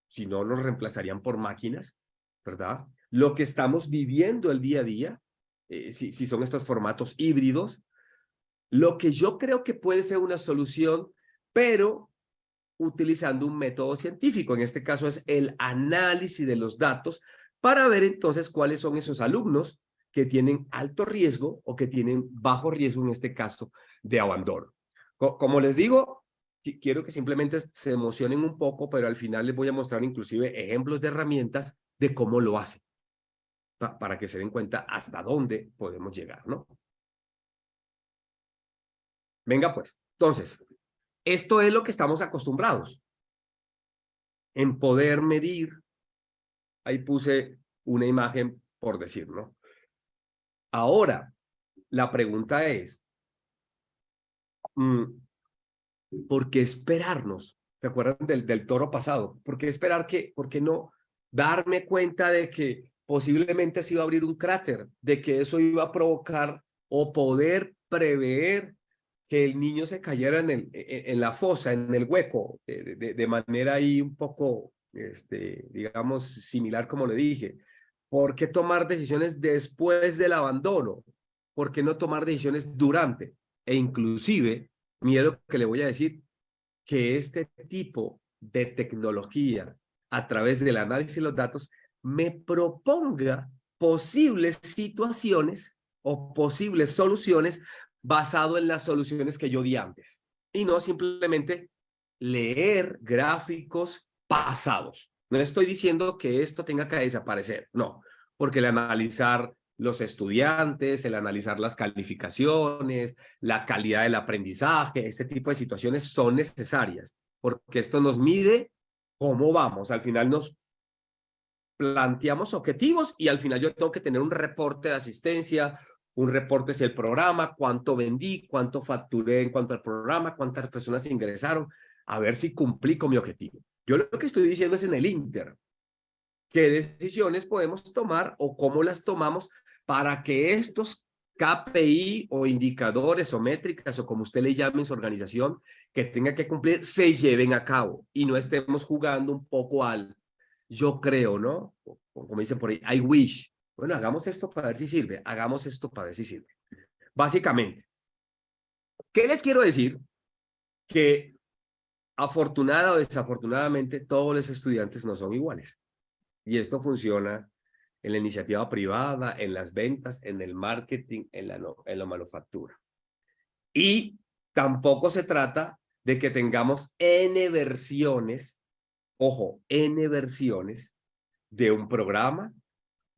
si no nos reemplazarían por máquinas, ¿verdad? Lo que estamos viviendo el día a día, si son estos formatos híbridos, lo que yo creo que puede ser una solución, pero utilizando un método científico. En este caso es el análisis de los datos para ver entonces cuáles son esos alumnos que tienen alto riesgo o que tienen bajo riesgo, en este caso, de abandono. Como les digo, quiero que simplemente se emocionen un poco, pero al final les voy a mostrar inclusive ejemplos de herramientas de cómo lo hacen, para que se den cuenta hasta dónde podemos llegar, ¿no? Venga pues, entonces, esto es lo que estamos acostumbrados en poder medir. Ahí puse una imagen por decir, ¿no? Ahora, la pregunta es, ¿por qué esperarnos? ¿Se acuerdan del toro pasado? ¿Por qué esperar por qué no darme cuenta de que posiblemente se iba a abrir un cráter, de que eso iba a provocar o poder prever que el niño se cayera en la fosa, en el hueco, de manera ahí un poco, digamos, similar como le dije? ¿Por qué tomar decisiones después del abandono? ¿Por qué no tomar decisiones durante? E inclusive, miedo que le voy a decir, que este tipo de tecnología, a través del análisis de los datos, me proponga posibles situaciones o posibles soluciones basado en las soluciones que yo di antes. Y no simplemente leer gráficos pasados. No estoy diciendo que esto tenga que desaparecer, no, porque el analizar los estudiantes, el analizar las calificaciones, la calidad del aprendizaje, este tipo de situaciones son necesarias, porque esto nos mide cómo vamos. Al final nos planteamos objetivos y al final yo tengo que tener un reporte de asistencia, un reporte si el programa, cuánto vendí, cuánto facturé en cuanto al programa, cuántas personas ingresaron, a ver si cumplí con mi objetivo. Yo lo que estoy diciendo es en el Inter, qué decisiones podemos tomar o cómo las tomamos para que estos KPI o indicadores o métricas o como usted le llame en su organización que tenga que cumplir se lleven a cabo y no estemos jugando un poco al yo creo, ¿no? Como dicen por ahí, I wish. Bueno, hagamos esto para ver si sirve, hagamos esto para ver si sirve. Básicamente, ¿qué les quiero decir? Que afortunada o desafortunadamente todos los estudiantes no son iguales. Y esto funciona en la iniciativa privada, en las ventas, en el marketing, en la manufactura. Y tampoco se trata de que tengamos N versiones, ojo, N versiones de un programa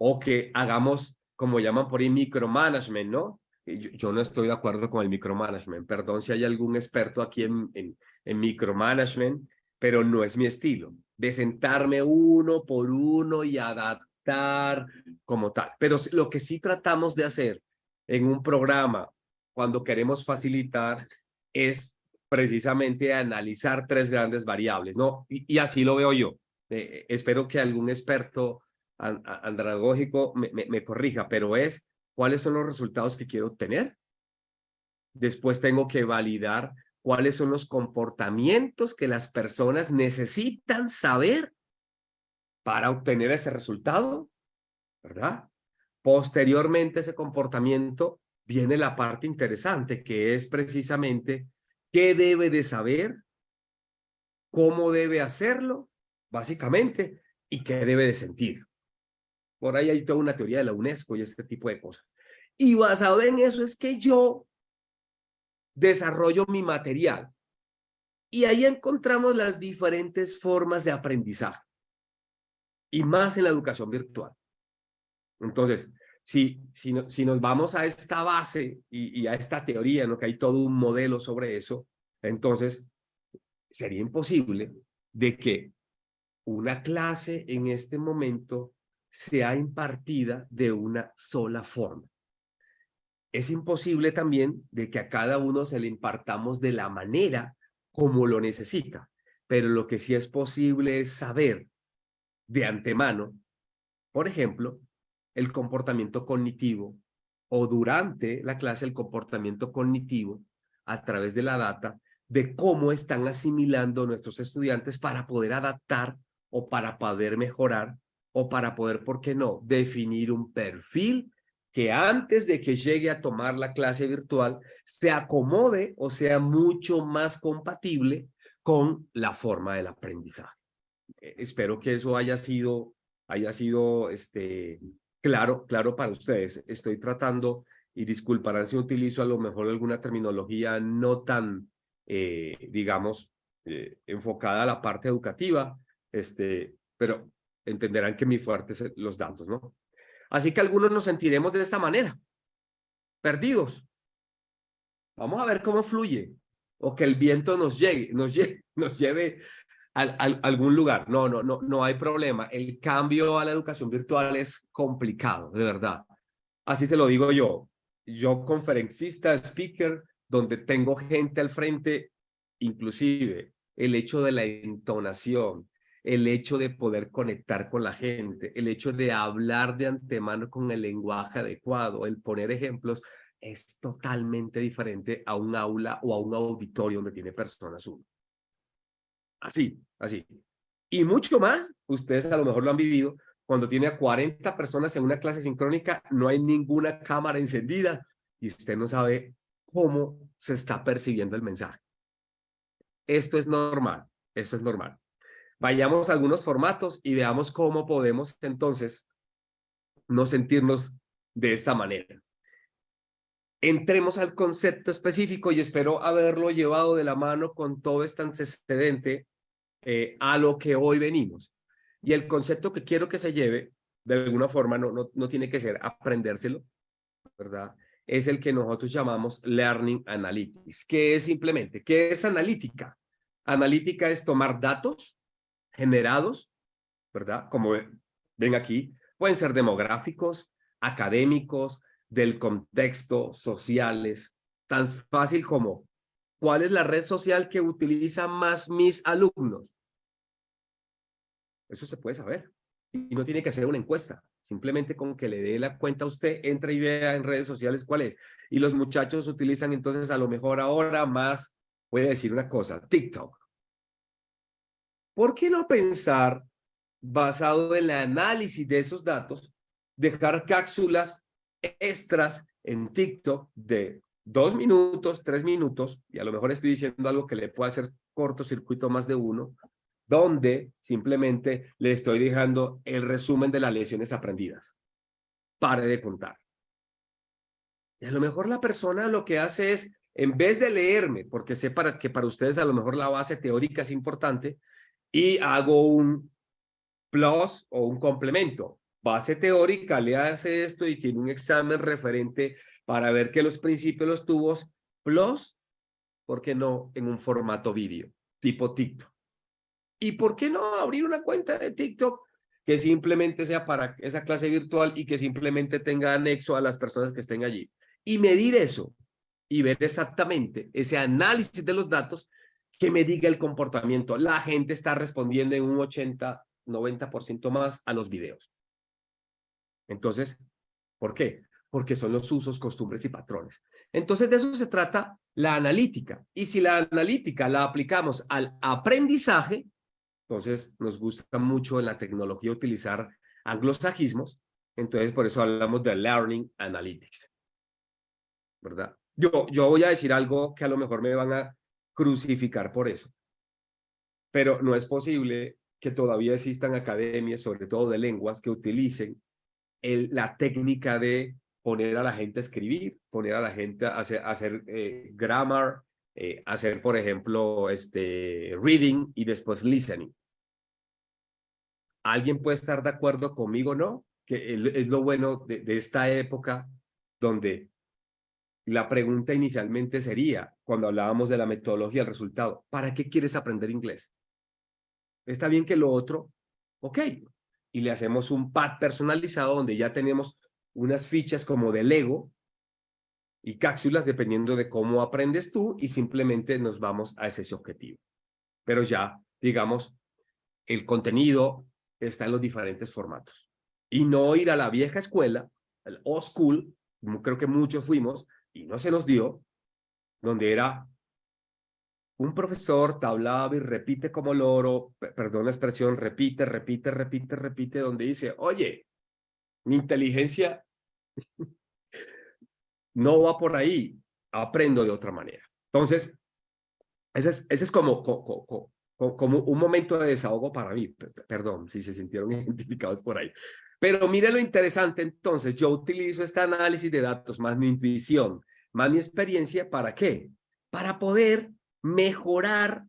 o que hagamos, como llaman por ahí, micromanagement, ¿no? Yo no estoy de acuerdo con el micromanagement. Perdón si hay algún experto aquí en micromanagement, pero no es mi estilo, de sentarme uno por uno y adaptar como tal. Pero lo que sí tratamos de hacer en un programa cuando queremos facilitar es precisamente analizar tres grandes variables, ¿no? Y así lo veo yo. Espero que algún experto andragógico me corrija, pero es cuáles son los resultados que quiero obtener. Después tengo que validar cuáles son los comportamientos que las personas necesitan saber para obtener ese resultado, ¿verdad? Posteriormente a ese comportamiento viene la parte interesante, que es precisamente qué debe de saber, cómo debe hacerlo, básicamente, y qué debe de sentir. Por ahí hay toda una teoría de la UNESCO y este tipo de cosas. Y basado en eso es que yo desarrollo mi material. Y ahí encontramos las diferentes formas de aprendizaje. Y más en la educación virtual. Entonces, si nos vamos a esta base y a esta teoría, ¿no? Que hay todo un modelo sobre eso, entonces sería imposible de que una clase en este momento sea impartida de una sola forma. Es imposible también de que a cada uno se le impartamos de la manera como lo necesita, pero lo que sí es posible es saber de antemano, por ejemplo, el comportamiento cognitivo o durante la clase el comportamiento cognitivo a través de la data de cómo están asimilando nuestros estudiantes para poder adaptar o para poder mejorar, o para poder, ¿por qué no?, definir un perfil que antes de que llegue a tomar la clase virtual se acomode o sea mucho más compatible con la forma del aprendizaje. Espero que eso haya sido claro para ustedes. Estoy tratando, y disculparán si utilizo a lo mejor alguna terminología no tan, digamos, enfocada a la parte educativa, pero entenderán que mi fuerte es los datos, ¿no? Así que algunos nos sentiremos de esta manera, perdidos. Vamos a ver cómo fluye, o que el viento nos lleve a algún lugar. No hay problema. El cambio a la educación virtual es complicado, de verdad. Así se lo digo yo. Yo, conferencista, speaker, donde tengo gente al frente, inclusive el hecho de la entonación, el hecho de poder conectar con la gente, el hecho de hablar de antemano con el lenguaje adecuado, el poner ejemplos, es totalmente diferente a un aula o a un auditorio donde tiene personas uno. Así. Y mucho más, ustedes a lo mejor lo han vivido, cuando tiene a 40 personas en una clase sincrónica, no hay ninguna cámara encendida y usted no sabe cómo se está percibiendo el mensaje. Esto es normal. Vayamos a algunos formatos y veamos cómo podemos entonces no sentirnos de esta manera. Entremos al concepto específico y espero haberlo llevado de la mano con todo este antecedente a lo que hoy venimos. Y el concepto que quiero que se lleve, de alguna forma, no tiene que ser aprendérselo, ¿verdad? Es el que nosotros llamamos Learning Analytics. ¿Qué es simplemente? ¿Qué es analítica? Analítica es tomar datos generados, ¿verdad? Como ven aquí, pueden ser demográficos, académicos, del contexto, sociales, tan fácil como ¿cuál es la red social que utilizan más mis alumnos? Eso se puede saber. Y no tiene que hacer una encuesta. Simplemente con que le dé la cuenta a usted, entra y vea en redes sociales cuál es. Y los muchachos utilizan entonces a lo mejor ahora más, voy a decir una cosa, TikTok. ¿Por qué no pensar, basado en el análisis de esos datos, dejar cápsulas extras en TikTok de 2 minutos, 3 minutos, y a lo mejor estoy diciendo algo que le puede hacer cortocircuito más de uno, donde simplemente le estoy dejando el resumen de las lecciones aprendidas. Pare de contar. Y a lo mejor la persona lo que hace es, en vez de leerme, porque sé que para ustedes a lo mejor la base teórica es importante, y hago un plus o un complemento. Base teórica, le hace esto y tiene un examen referente para ver que los principios los tuvo, plus, ¿por qué no en un formato vídeo, tipo TikTok? ¿Y por qué no abrir una cuenta de TikTok que simplemente sea para esa clase virtual y que simplemente tenga anexo a las personas que estén allí? Y medir eso y ver exactamente ese análisis de los datos que me diga el comportamiento. La gente está respondiendo en un 80-90% más a los videos. Entonces, ¿por qué? Porque son los usos, costumbres y patrones. Entonces, de eso se trata la analítica. Y si la analítica la aplicamos al aprendizaje, entonces nos gusta mucho en la tecnología utilizar anglosajismos. Entonces, por eso hablamos de Learning Analytics, ¿verdad? Yo voy a decir algo que a lo mejor me van a crucificar por eso. Pero no es posible que todavía existan academias, sobre todo de lenguas, que utilicen la técnica de poner a la gente a escribir, poner a la gente a hacer grammar, hacer, por ejemplo, reading y después listening. ¿Alguien puede estar de acuerdo conmigo, no? Que es lo bueno de esta época donde la pregunta inicialmente sería, cuando hablábamos de la metodología, el resultado, ¿para qué quieres aprender inglés? Está bien que lo otro, ok, y le hacemos un pad personalizado donde ya tenemos unas fichas como de Lego y cápsulas dependiendo de cómo aprendes tú y simplemente nos vamos a ese objetivo. Pero ya, digamos, el contenido está en los diferentes formatos. Y no ir a la vieja escuela, el old school, como creo que muchos fuimos, y no se nos dio, donde era un profesor te hablaba y repite como loro, perdón la expresión, repite, donde dice, oye, mi inteligencia no va por ahí, aprendo de otra manera. Entonces, ese es como un momento de desahogo para mí. Perdón si se sintieron identificados por ahí. Pero mire lo interesante, entonces, yo utilizo este análisis de datos, más mi intuición, más mi experiencia, ¿para qué? Para poder mejorar.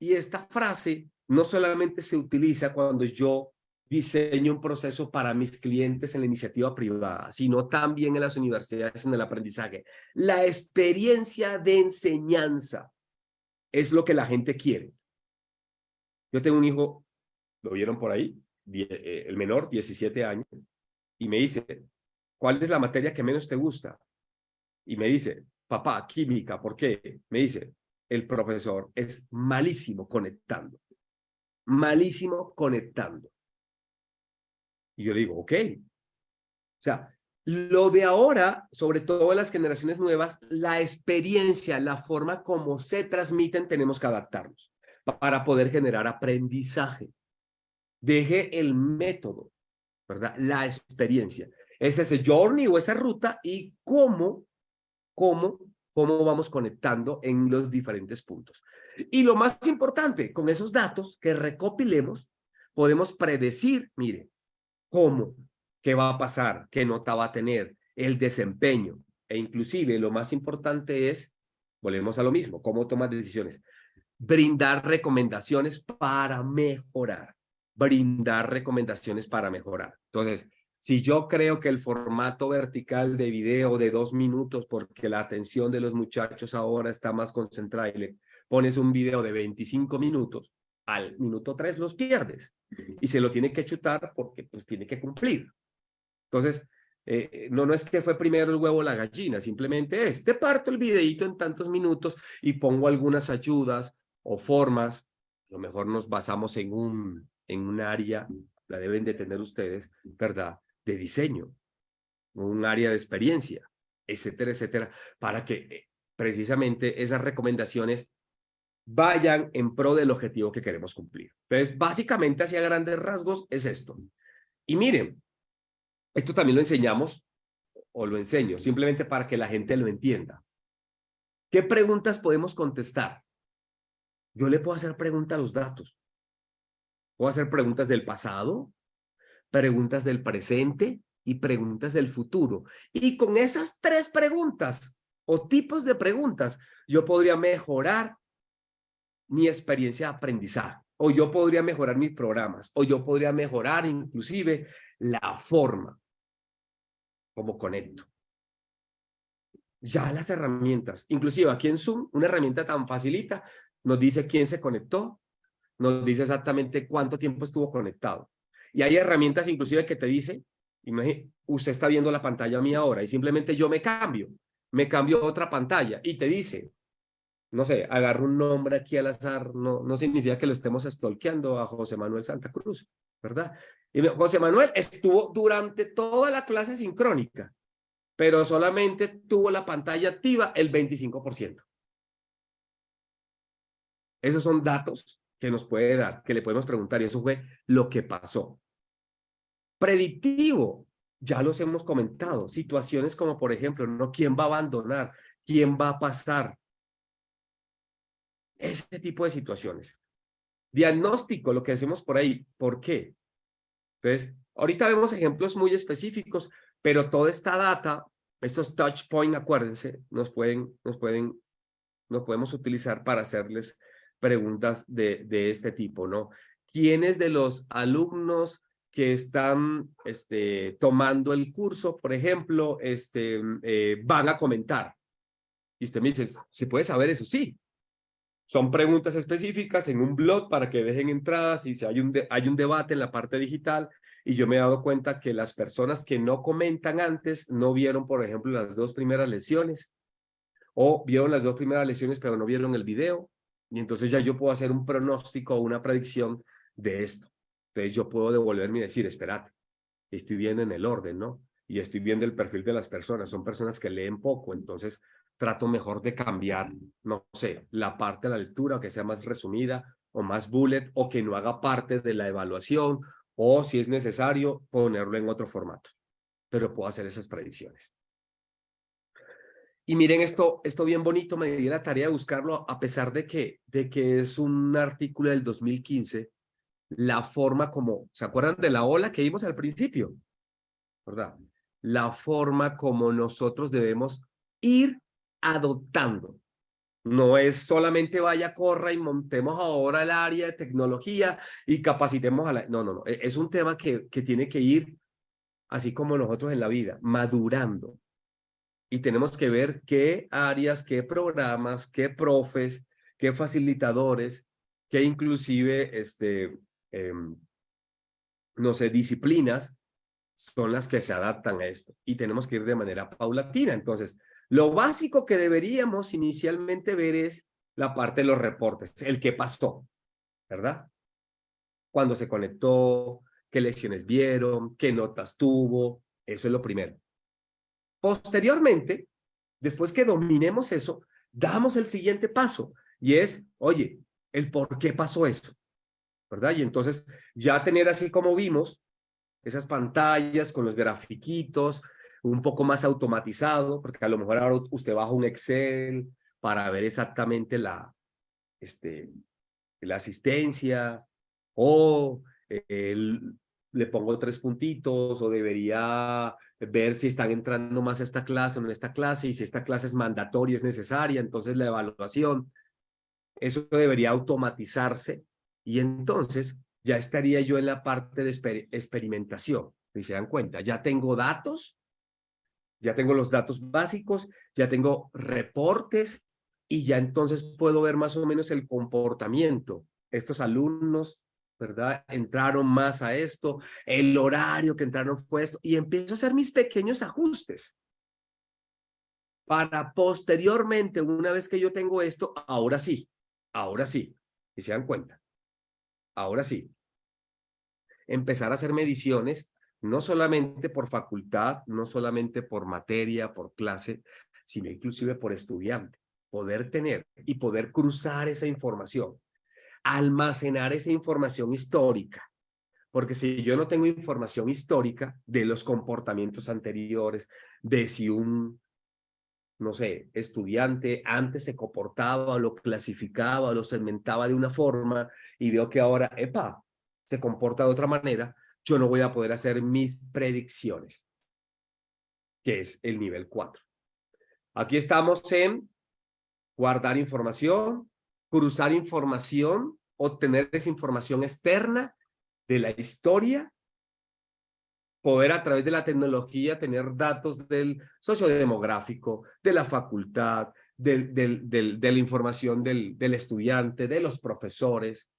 Y esta frase no solamente se utiliza cuando yo diseño un proceso para mis clientes en la iniciativa privada, sino también en las universidades, en el aprendizaje. La experiencia de enseñanza es lo que la gente quiere. Yo tengo un hijo, lo vieron por ahí, el menor, 17 años, y me dice, ¿cuál es la materia que menos te gusta? Y me dice, papá, química, ¿por qué? Me dice, el profesor es malísimo conectando. Malísimo conectando. Y yo digo, ok. O sea, lo de ahora, sobre todo en las generaciones nuevas, la experiencia, la forma como se transmiten, tenemos que adaptarnos para poder generar aprendizaje. Deje el método, ¿verdad? La experiencia. Es ese journey o esa ruta y cómo vamos conectando en los diferentes puntos. Y lo más importante, con esos datos que recopilemos, podemos predecir, mire, cómo, qué va a pasar, qué nota va a tener, el desempeño. E inclusive lo más importante es, volvemos a lo mismo, cómo tomar decisiones. Brindar recomendaciones para mejorar. Brindar recomendaciones para mejorar. Entonces, si yo creo que el formato vertical de video de 2 minutos, porque la atención de los muchachos ahora está más concentrada y le pones un video de 25 minutos, al minuto 3 los pierdes y se lo tiene que chutar porque pues tiene que cumplir. Entonces, no es que fue primero el huevo o la gallina, simplemente es, te parto el videíto en tantos minutos y pongo algunas ayudas o formas, a lo mejor nos basamos en un área, la deben de tener ustedes, ¿verdad?, de diseño, un área de experiencia, etcétera, etcétera, para que precisamente esas recomendaciones vayan en pro del objetivo que queremos cumplir. Entonces, básicamente, hacia grandes rasgos, es esto. Y miren, esto también lo enseñamos, o lo enseño, simplemente para que la gente lo entienda. ¿Qué preguntas podemos contestar? Yo le puedo hacer preguntas a los datos. Puedo hacer preguntas del pasado, preguntas del presente y preguntas del futuro. Y con esas 3 preguntas o tipos de preguntas, yo podría mejorar mi experiencia de aprendizaje, o yo podría mejorar mis programas, o yo podría mejorar inclusive la forma como conecto. Ya las herramientas, inclusive aquí en Zoom, una herramienta tan facilita, nos dice quién se conectó, nos dice exactamente cuánto tiempo estuvo conectado. Y hay herramientas inclusive que te dice, imagínate, usted está viendo la pantalla mía ahora y simplemente yo me cambio a otra pantalla y te dice, no sé, agarro un nombre aquí al azar, no significa que lo estemos stalkeando a José Manuel Santa Cruz, ¿verdad? Y José Manuel estuvo durante toda la clase sincrónica, pero solamente tuvo la pantalla activa el 25%. Esos son datos que nos puede dar, que le podemos preguntar, y eso fue lo que pasó. Predictivo, ya los hemos comentado, situaciones como, por ejemplo, ¿no? ¿Quién va a abandonar? ¿Quién va a pasar? Ese tipo de situaciones. Diagnóstico, lo que decimos por ahí. ¿Por qué? Entonces, ahorita vemos ejemplos muy específicos, pero toda esta data, estos touch points, acuérdense, nos podemos utilizar para hacerles preguntas de este tipo, ¿no? ¿Quiénes de los alumnos que están tomando el curso, por ejemplo, van a comentar? Y usted me dice, ¿se puede saber eso? Sí. Son preguntas específicas en un blog para que dejen entradas y si hay un debate en la parte digital, y yo me he dado cuenta que las personas que no comentan antes no vieron, por ejemplo, las 2 primeras lecciones, o vieron las 2 primeras lecciones pero no vieron el video, y entonces ya yo puedo hacer un pronóstico o una predicción de esto. Entonces yo puedo devolverme y decir, espérate, estoy viendo en el orden, ¿no? Y estoy viendo el perfil de las personas, son personas que leen poco, entonces trato mejor de cambiar, no sé, la parte de la lectura, que sea más resumida o más bullet, o que no haga parte de la evaluación, o si es necesario, ponerlo en otro formato. Pero puedo hacer esas predicciones. Y miren esto bien bonito, me di la tarea de buscarlo, a pesar de que es un artículo del 2015, la forma como, ¿se acuerdan de la ola que vimos al principio? ¿Verdad? La forma como nosotros debemos ir adoptando. No es solamente vaya, corra y montemos ahora el área de tecnología y capacitemos a la... No, no, no. Es un tema que tiene que ir, así como nosotros en la vida, madurando. Y tenemos que ver qué áreas, qué programas, qué profes, qué facilitadores, qué inclusive, no sé, disciplinas son las que se adaptan a esto. Y tenemos que ir de manera paulatina. Entonces, lo básico que deberíamos inicialmente ver es la parte de los reportes, el qué pasó, ¿verdad? Cuándo se conectó, qué lecciones vieron, qué notas tuvo, eso es lo primero. Posteriormente, después que dominemos eso, damos el siguiente paso y es, oye, el por qué pasó eso, ¿verdad? Y entonces ya tener así como vimos, esas pantallas con los grafiquitos, un poco más automatizado, porque a lo mejor ahora usted baja un Excel para ver exactamente la asistencia, o le pongo 3 puntitos, o debería ver si están entrando más a esta clase o no a esta clase, y si esta clase es mandatoria, es necesaria, entonces la evaluación, eso debería automatizarse, y entonces ya estaría yo en la parte de experimentación. Si se dan cuenta, ya tengo datos, ya tengo los datos básicos, ya tengo reportes, y ya entonces puedo ver más o menos el comportamiento. Estos alumnos, ¿verdad? Entraron más a esto, el horario que entraron fue esto, y empiezo a hacer mis pequeños ajustes para posteriormente, una vez que yo tengo esto, ahora sí, y se dan cuenta, ahora sí, empezar a hacer mediciones, no solamente por facultad, no solamente por materia, por clase, sino inclusive por estudiante. Poder tener y poder cruzar esa información, almacenar esa información histórica. Porque si yo no tengo información histórica de los comportamientos anteriores, de si un, no sé, estudiante antes se comportaba, o lo clasificaba, o lo segmentaba de una forma, y veo que ahora, epa, se comporta de otra manera, yo no voy a poder hacer mis predicciones, que es el nivel 4. Aquí estamos en guardar información, cruzar información, obtener esa información externa de la historia, poder a través de la tecnología tener datos del sociodemográfico, de la facultad, de la información del estudiante, de los profesores,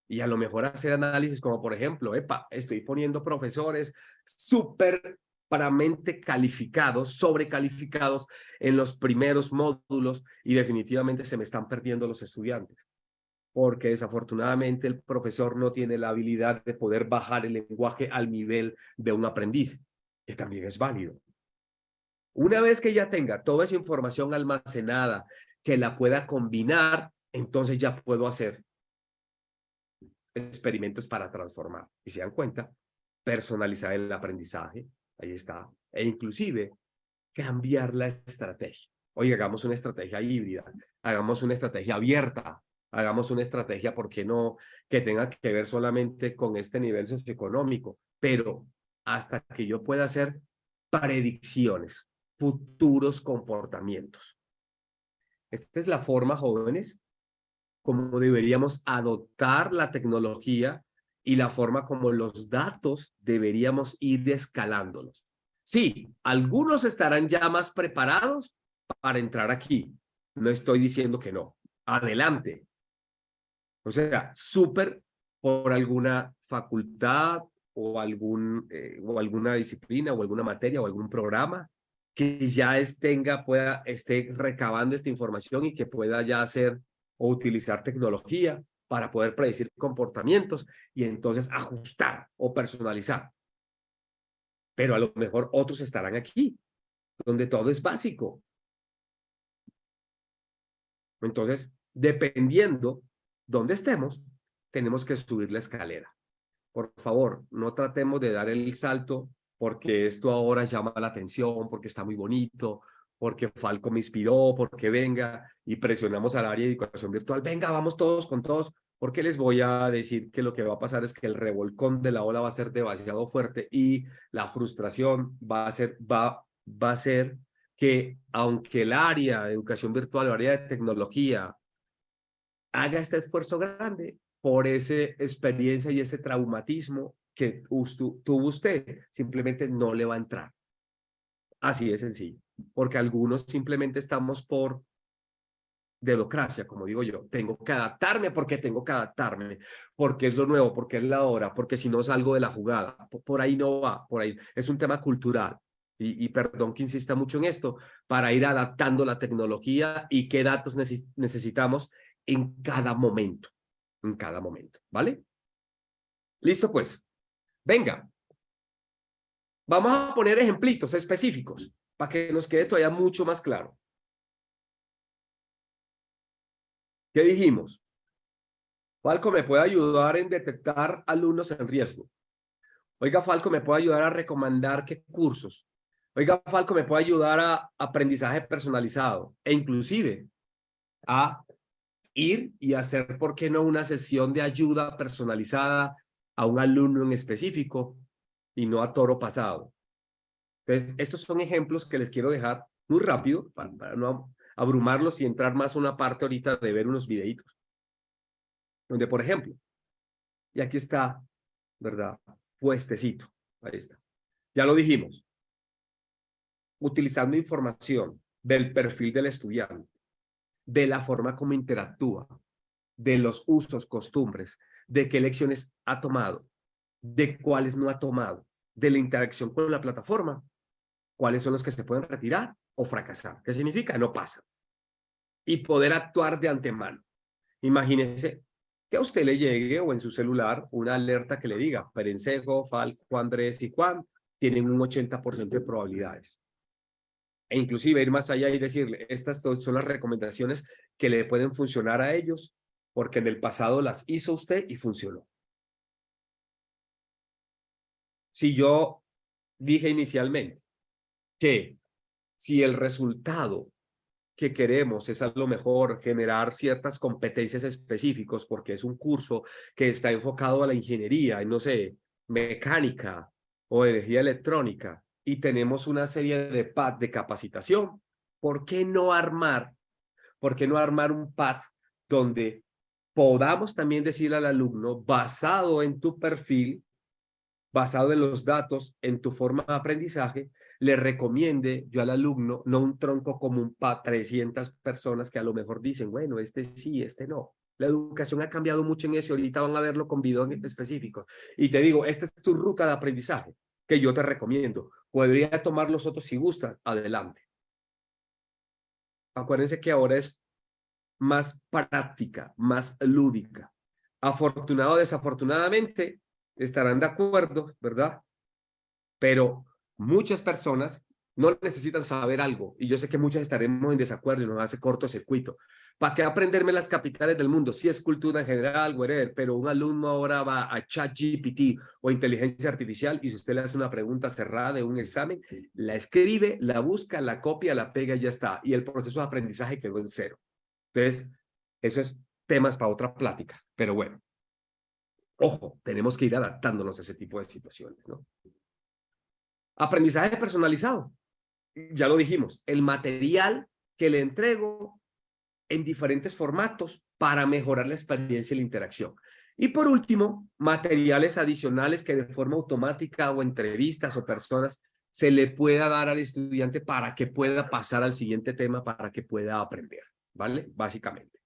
y a lo mejor hacer análisis como, por ejemplo, estoy poniendo profesores súper paramente calificados, sobrecalificados en los primeros módulos, y definitivamente se me están perdiendo los estudiantes, porque desafortunadamente el profesor no tiene la habilidad de poder bajar el lenguaje al nivel de un aprendiz, que también es válido. Una vez que ya tenga toda esa información almacenada, que la pueda combinar, entonces ya puedo hacer experimentos para transformar. Y se dan cuenta, personalizar el aprendizaje, ahí está, e inclusive cambiar la estrategia. Oye, hagamos una estrategia híbrida, hagamos una estrategia abierta, hagamos una estrategia, ¿por qué no?, que tenga que ver solamente con este nivel socioeconómico, pero hasta que yo pueda hacer predicciones, futuros comportamientos. Esta es la forma, jóvenes, como deberíamos adoptar la tecnología, y la forma como los datos deberíamos ir escalándolos. Sí, algunos estarán ya más preparados para entrar aquí. No estoy diciendo que no. Adelante. O sea, súper por alguna facultad o alguna disciplina o alguna materia o algún programa que ya esté recabando esta información, y que pueda ya hacer o utilizar tecnología para poder predecir comportamientos y entonces ajustar o personalizar. Pero a lo mejor otros estarán aquí, donde todo es básico. Entonces, dependiendo dónde estemos, tenemos que subir la escalera. Por favor, no tratemos de dar el salto porque esto ahora llama la atención, porque está muy bonito, porque Falco me inspiró, porque venga y presionamos al área de educación virtual. Venga, vamos todos con todos, porque les voy a decir que lo que va a pasar es que el revolcón de la ola va a ser demasiado fuerte y la frustración va a ser que aunque el área de educación virtual o área de tecnología haga este esfuerzo grande por esa experiencia y ese traumatismo que tuvo usted, simplemente no le va a entrar. Así de sencillo, porque algunos simplemente estamos por dedocracia, como digo yo. Tengo que adaptarme porque tengo que adaptarme, porque es lo nuevo, porque es la hora, porque si no salgo de la jugada. Por ahí no va, por ahí. Es un tema cultural. Y perdón que insista mucho en esto, para ir adaptando la tecnología y qué datos necesitamos en cada momento, ¿vale? Listo, pues. Venga. Vamos a poner ejemplitos específicos para que nos quede todavía mucho más claro. ¿Qué dijimos? Falco me puede ayudar en detectar alumnos en riesgo. Oiga, Falco me puede ayudar a recomendar qué cursos. Oiga, Falco me puede ayudar a aprendizaje personalizado e inclusive a ir y hacer, ¿por qué no?, una sesión de ayuda personalizada a un alumno en específico y no a toro pasado. Entonces, estos son ejemplos que les quiero dejar muy rápido para no abrumarlos y entrar más a una parte ahorita de ver unos videitos. Donde, por ejemplo, y aquí está, ¿verdad? Puestecito. Ahí está. Ya lo dijimos. Utilizando información del perfil del estudiante, de la forma como interactúa, de los usos, costumbres, de qué lecciones ha tomado, de cuáles no ha tomado, de la interacción con la plataforma, cuáles son los que se pueden retirar o fracasar. ¿Qué significa? No pasa. Y poder actuar de antemano. Imagínese que a usted le llegue o en su celular una alerta que le diga: Perencejo, Falco, Andrés y Juan tienen un 80% de probabilidades. E inclusive ir más allá y decirle: estas son las recomendaciones que le pueden funcionar a ellos porque en el pasado las hizo usted y funcionó. Si yo dije inicialmente que si el resultado que queremos es a lo mejor generar ciertas competencias específicas porque es un curso que está enfocado a la ingeniería, no sé, mecánica o energía electrónica, y tenemos una serie de pads de capacitación, ¿por qué no armar un pad donde podamos también decirle al alumno, basado en tu perfil, basado en los datos, en tu forma de aprendizaje, le recomiende yo al alumno, no un tronco común para 300 personas que a lo mejor dicen, bueno, este sí, este no. La educación ha cambiado mucho en eso, ahorita van a verlo con videos específicos. Y te digo, esta es tu ruta de aprendizaje que yo te recomiendo. Podría tomar los otros si gustan, adelante. Acuérdense que ahora es más práctica, más lúdica. Afortunado o desafortunadamente, estarán de acuerdo, ¿verdad? Pero muchas personas no necesitan saber algo, y yo sé que muchas estaremos en desacuerdo y nos hace cortocircuito. ¿Para qué aprenderme las capitales del mundo? Si es cultura en general, whatever, pero un alumno ahora va a ChatGPT o inteligencia artificial y si usted le hace una pregunta cerrada de un examen, la escribe, la busca, la copia, la pega y ya está. Y el proceso de aprendizaje quedó en cero. Entonces, eso es temas para otra plática, pero bueno. Ojo, tenemos que ir adaptándonos a ese tipo de situaciones, ¿no? Aprendizaje personalizado. Ya lo dijimos, el material que le entrego en diferentes formatos para mejorar la experiencia y la interacción. Y por último, materiales adicionales que de forma automática o entrevistas o personas se le pueda dar al estudiante para que pueda pasar al siguiente tema, para que pueda aprender, ¿vale? Básicamente.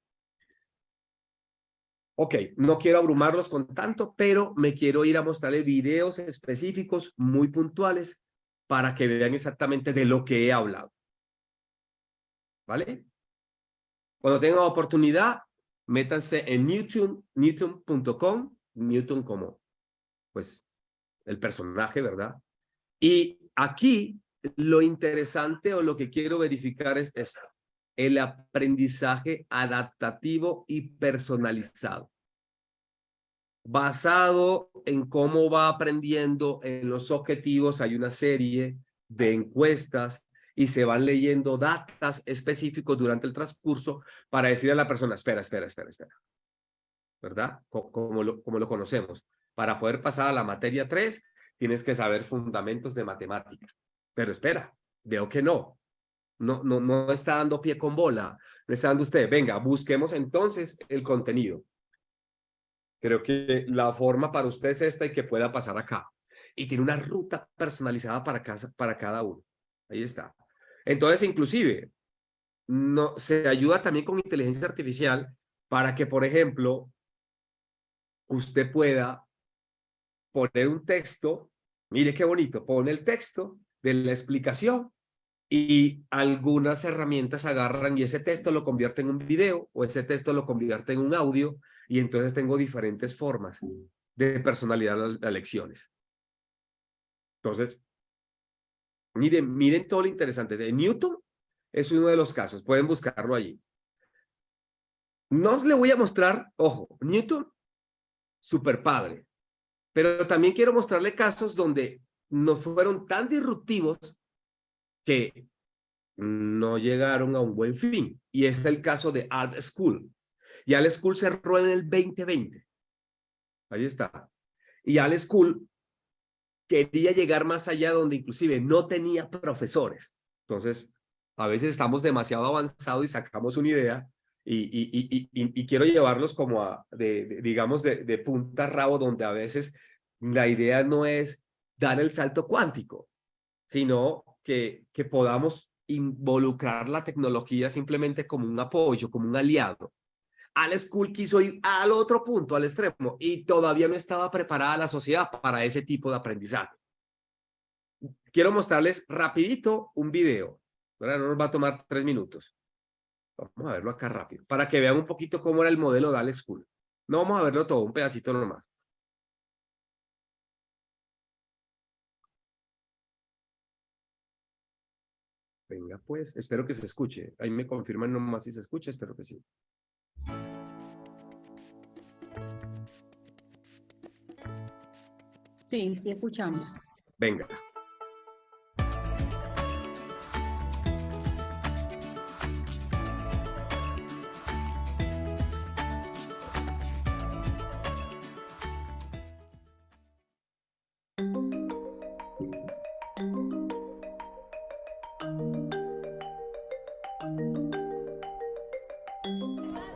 Ok, no quiero abrumarlos con tanto, pero me quiero ir a mostrarles videos específicos muy puntuales para que vean exactamente de lo que he hablado. ¿Vale? Cuando tengan oportunidad, métanse en newton.com, Newton como, pues, el personaje, ¿verdad? Y aquí lo interesante o lo que quiero verificar es esto. el aprendizaje adaptativo y personalizado, basado en cómo va aprendiendo en los objetivos. Hay una serie de encuestas y se van leyendo datos específicos durante el transcurso para decirle a la persona, espera, ¿verdad? Como lo conocemos. Para poder pasar a la materia 3, tienes que saber fundamentos de matemática. Pero espera, veo que no está dando pie con bola, no está dando usted. Venga, busquemos entonces el contenido. Creo que la forma para usted es esta y que pueda pasar acá. Y tiene una ruta personalizada para cada uno. Ahí está. Entonces, inclusive, se ayuda también con inteligencia artificial para que, por ejemplo, usted pueda poner un texto. Mire qué bonito, pone el texto de la explicación y algunas herramientas agarran y ese texto lo convierte en un video o ese texto lo convierte en un audio y entonces tengo diferentes formas de personalidad las lecciones. Entonces, miren todo lo interesante. Newton es uno de los casos, pueden buscarlo allí. No le voy a mostrar, ojo, Newton, súper padre, pero también quiero mostrarle casos donde no fueron tan disruptivos que no llegaron a un buen fin. Y es el caso de Art School. Y Art School cerró en el 2020. Ahí está. Y Art School quería llegar más allá, donde inclusive no tenía profesores. Entonces, a veces estamos demasiado avanzados y sacamos una idea y quiero llevarlos como digamos, de punta a rabo, donde a veces la idea no es dar el salto cuántico, sino que podamos involucrar la tecnología simplemente como un apoyo, como un aliado. Art School quiso ir al otro punto, al extremo, y todavía no estaba preparada la sociedad para ese tipo de aprendizaje. Quiero mostrarles rapidito un video, ¿verdad? No nos va a tomar 3 minutos. Vamos a verlo acá rápido, para que vean un poquito cómo era el modelo de Art School. No vamos a verlo todo, un pedacito nomás. Venga, pues, espero que se escuche. Ahí me confirman nomás si se escucha, espero que sí. Sí, sí escuchamos. Venga.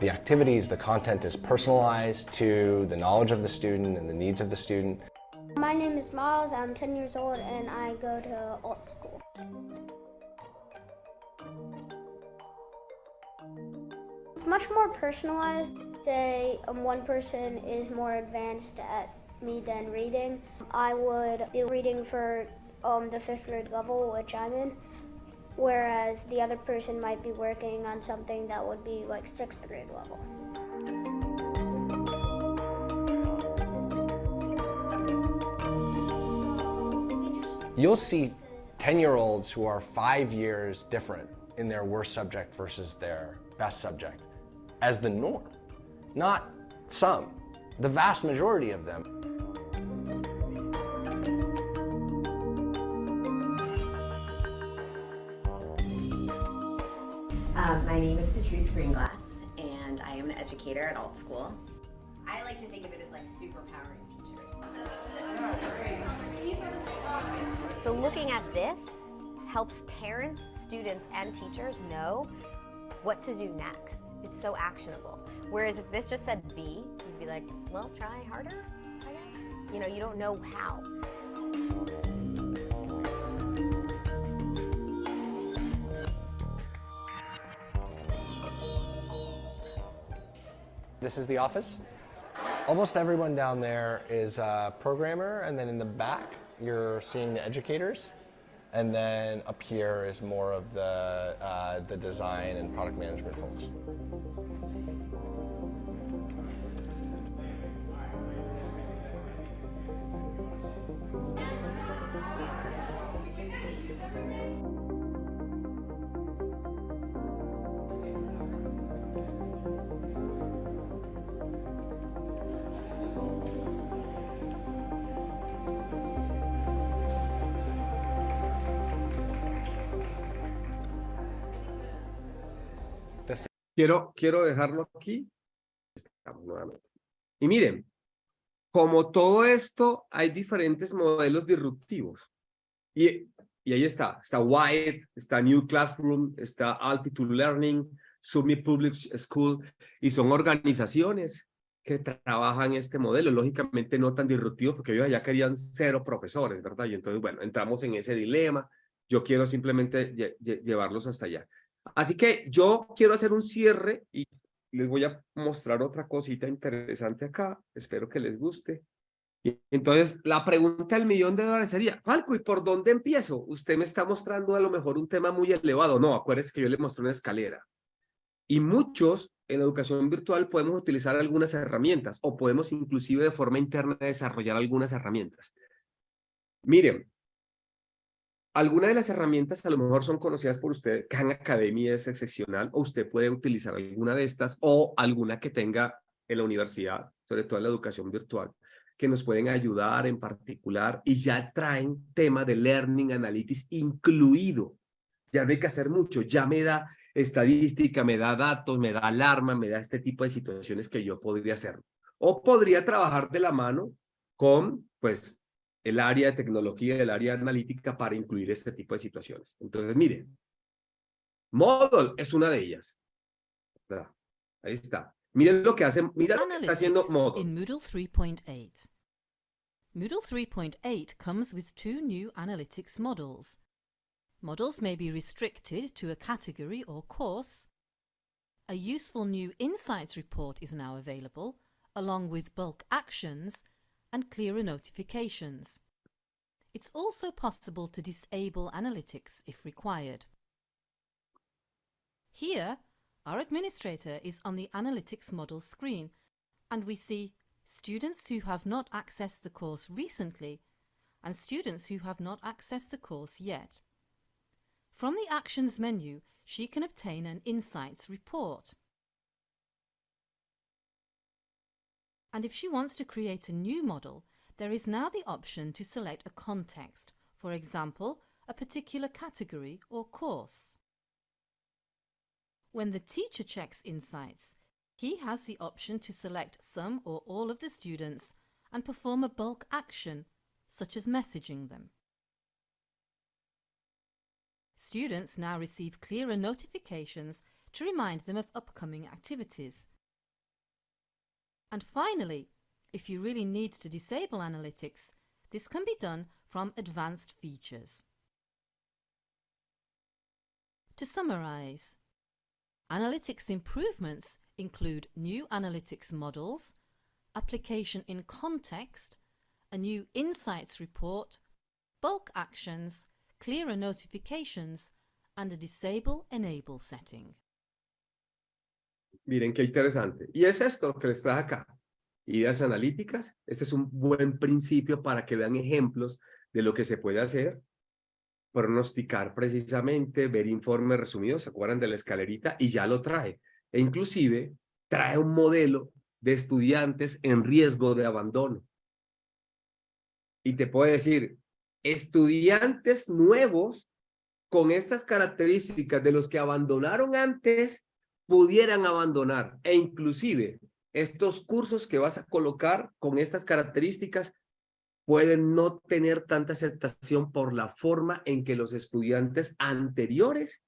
The activities, the content is personalized to the knowledge of the student and the needs of the student. My name is Miles, I'm 10 years old and I go to art school. It's much more personalized. Say one person is more advanced at me than reading. I would do reading for the 5th grade level, which I'm in, whereas the other person might be working on something that would be like 6th grade level. You'll see 10-year-olds who are 5 years different in their worst subject versus their best subject as the norm. Not some, the vast majority of them. My name is Patrice Greenglass, and I am an educator at Alt School. I like to think of it as like superpowering teachers. So looking at this helps parents, students, and teachers know what to do next. It's so actionable. Whereas if this just said B, you'd be like, well, try harder, I guess. You know, you don't know how. This is the office. Almost everyone down there is a programmer, and then in the back, you're seeing the educators. And then up here is more of the design and product management folks. Quiero dejarlo aquí. Estamos nuevamente. Y miren, como todo esto, hay diferentes modelos disruptivos. Y ahí está Wired, está New Classroom, está Altitude Learning, Summit Public School, y son organizaciones que trabajan este modelo, lógicamente no tan disruptivo, porque ellos ya querían 0 profesores, ¿verdad? Y entonces, bueno, entramos en ese dilema. Yo quiero simplemente llevarlos hasta allá. Así que yo quiero hacer un cierre y les voy a mostrar otra cosita interesante acá. Espero que les guste. Y entonces, la pregunta del $1.000.000 sería, Falco, ¿y por dónde empiezo? Usted me está mostrando a lo mejor un tema muy elevado. No, acuérdese que yo le mostré una escalera. Y muchos en la educación virtual podemos utilizar algunas herramientas o podemos inclusive de forma interna desarrollar algunas herramientas. Miren, algunas de las herramientas a lo mejor son conocidas por usted. Khan Academy es excepcional, o usted puede utilizar alguna de estas o alguna que tenga en la universidad, sobre todo en la educación virtual, que nos pueden ayudar en particular y ya traen tema de Learning Analytics incluido. Ya no hay que hacer mucho, ya me da estadística, me da datos, me da alarma, me da este tipo de situaciones que yo podría hacer. O podría trabajar de la mano con, pues, el área de tecnología, el área analítica para incluir este tipo de situaciones. Entonces, miren, Moodle es una de ellas. Ahí está. Miren lo que hace, mira lo que está haciendo Moodle. In Moodle 3.8. Moodle 3.8 comes with 2 new analytics models. Models may be restricted to a category or course. A useful new insights report is now available, along with bulk actions and clearer notifications. It's also possible to disable analytics if required. Here, our administrator is on the analytics model screen, and we see students who have not accessed the course recently and students who have not accessed the course yet. From the Actions menu, she can obtain an Insights report. And if she wants to create a new model, there is now the option to select a context, for example, a particular category or course. When the teacher checks Insights, he has the option to select some or all of the students and perform a bulk action, such as messaging them. Students now receive clearer notifications to remind them of upcoming activities. And finally, if you really need to disable analytics, this can be done from Advanced Features. To summarize, analytics improvements include new analytics models, application in context, a new insights report, bulk actions, clearer notifications, and a disable-enable setting. Miren qué interesante. Y es esto lo que les traje acá. Ideas analíticas. Este es un buen principio para que vean ejemplos de lo que se puede hacer. Pronosticar precisamente, ver informes resumidos, ¿se acuerdan de la escalerita? Y ya lo trae. E inclusive trae un modelo de estudiantes en riesgo de abandono. Y te puede decir, estudiantes nuevos con estas características de los que abandonaron antes, pudieran abandonar. E inclusive, estos cursos que vas a colocar con estas características pueden no tener tanta aceptación por la forma en que los estudiantes anteriores,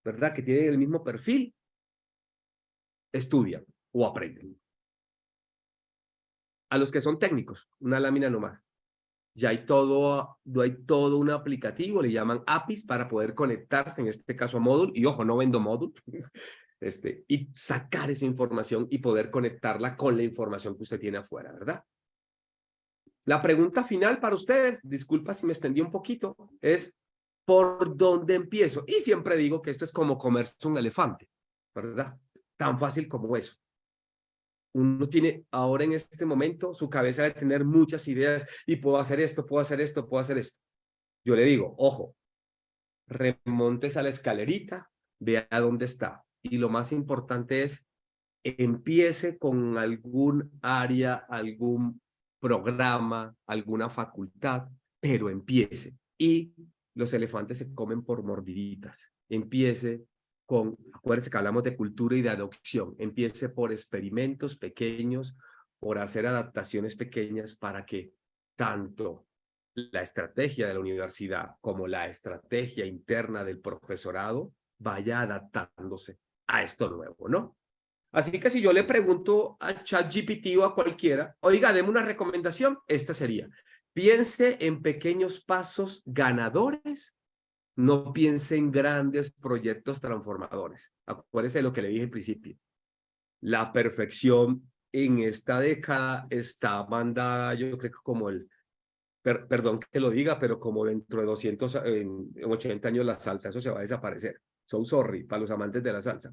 ¿verdad?, que tienen el mismo perfil, estudian o aprenden. A los que son técnicos, una lámina nomás. Ya hay todo un aplicativo, le llaman APIs, para poder conectarse, en este caso a Moodle, y ojo, no vendo Moodle, y sacar esa información y poder conectarla con la información que usted tiene afuera, ¿verdad? La pregunta final para ustedes, disculpa si me extendí un poquito, es ¿por dónde empiezo? Y siempre digo que esto es como comerse un elefante, ¿verdad? Tan fácil como eso. Uno tiene ahora en este momento su cabeza de tener muchas ideas y puedo hacer esto, puedo hacer esto, puedo hacer esto. Yo le digo, ojo, remontes a la escalerita, vea dónde está. Y lo más importante es, empiece con algún área, algún programa, alguna facultad, pero empiece. Y los elefantes se comen por mordiditas. Empiece acuérdense que hablamos de cultura y de adopción, empiece por experimentos pequeños, por hacer adaptaciones pequeñas para que tanto la estrategia de la universidad como la estrategia interna del profesorado vaya adaptándose a esto nuevo, ¿no? Así que si yo le pregunto a ChatGPT o a cualquiera, oiga, deme una recomendación, esta sería, piense en pequeños pasos ganadores, no piense en grandes proyectos transformadores. Acuérdese de lo que le dije al principio. La perfección en esta década está mandada, yo creo que como perdón que lo diga, pero como dentro de 200, en 80 años la salsa, eso se va a desaparecer. So sorry, para los amantes de la salsa.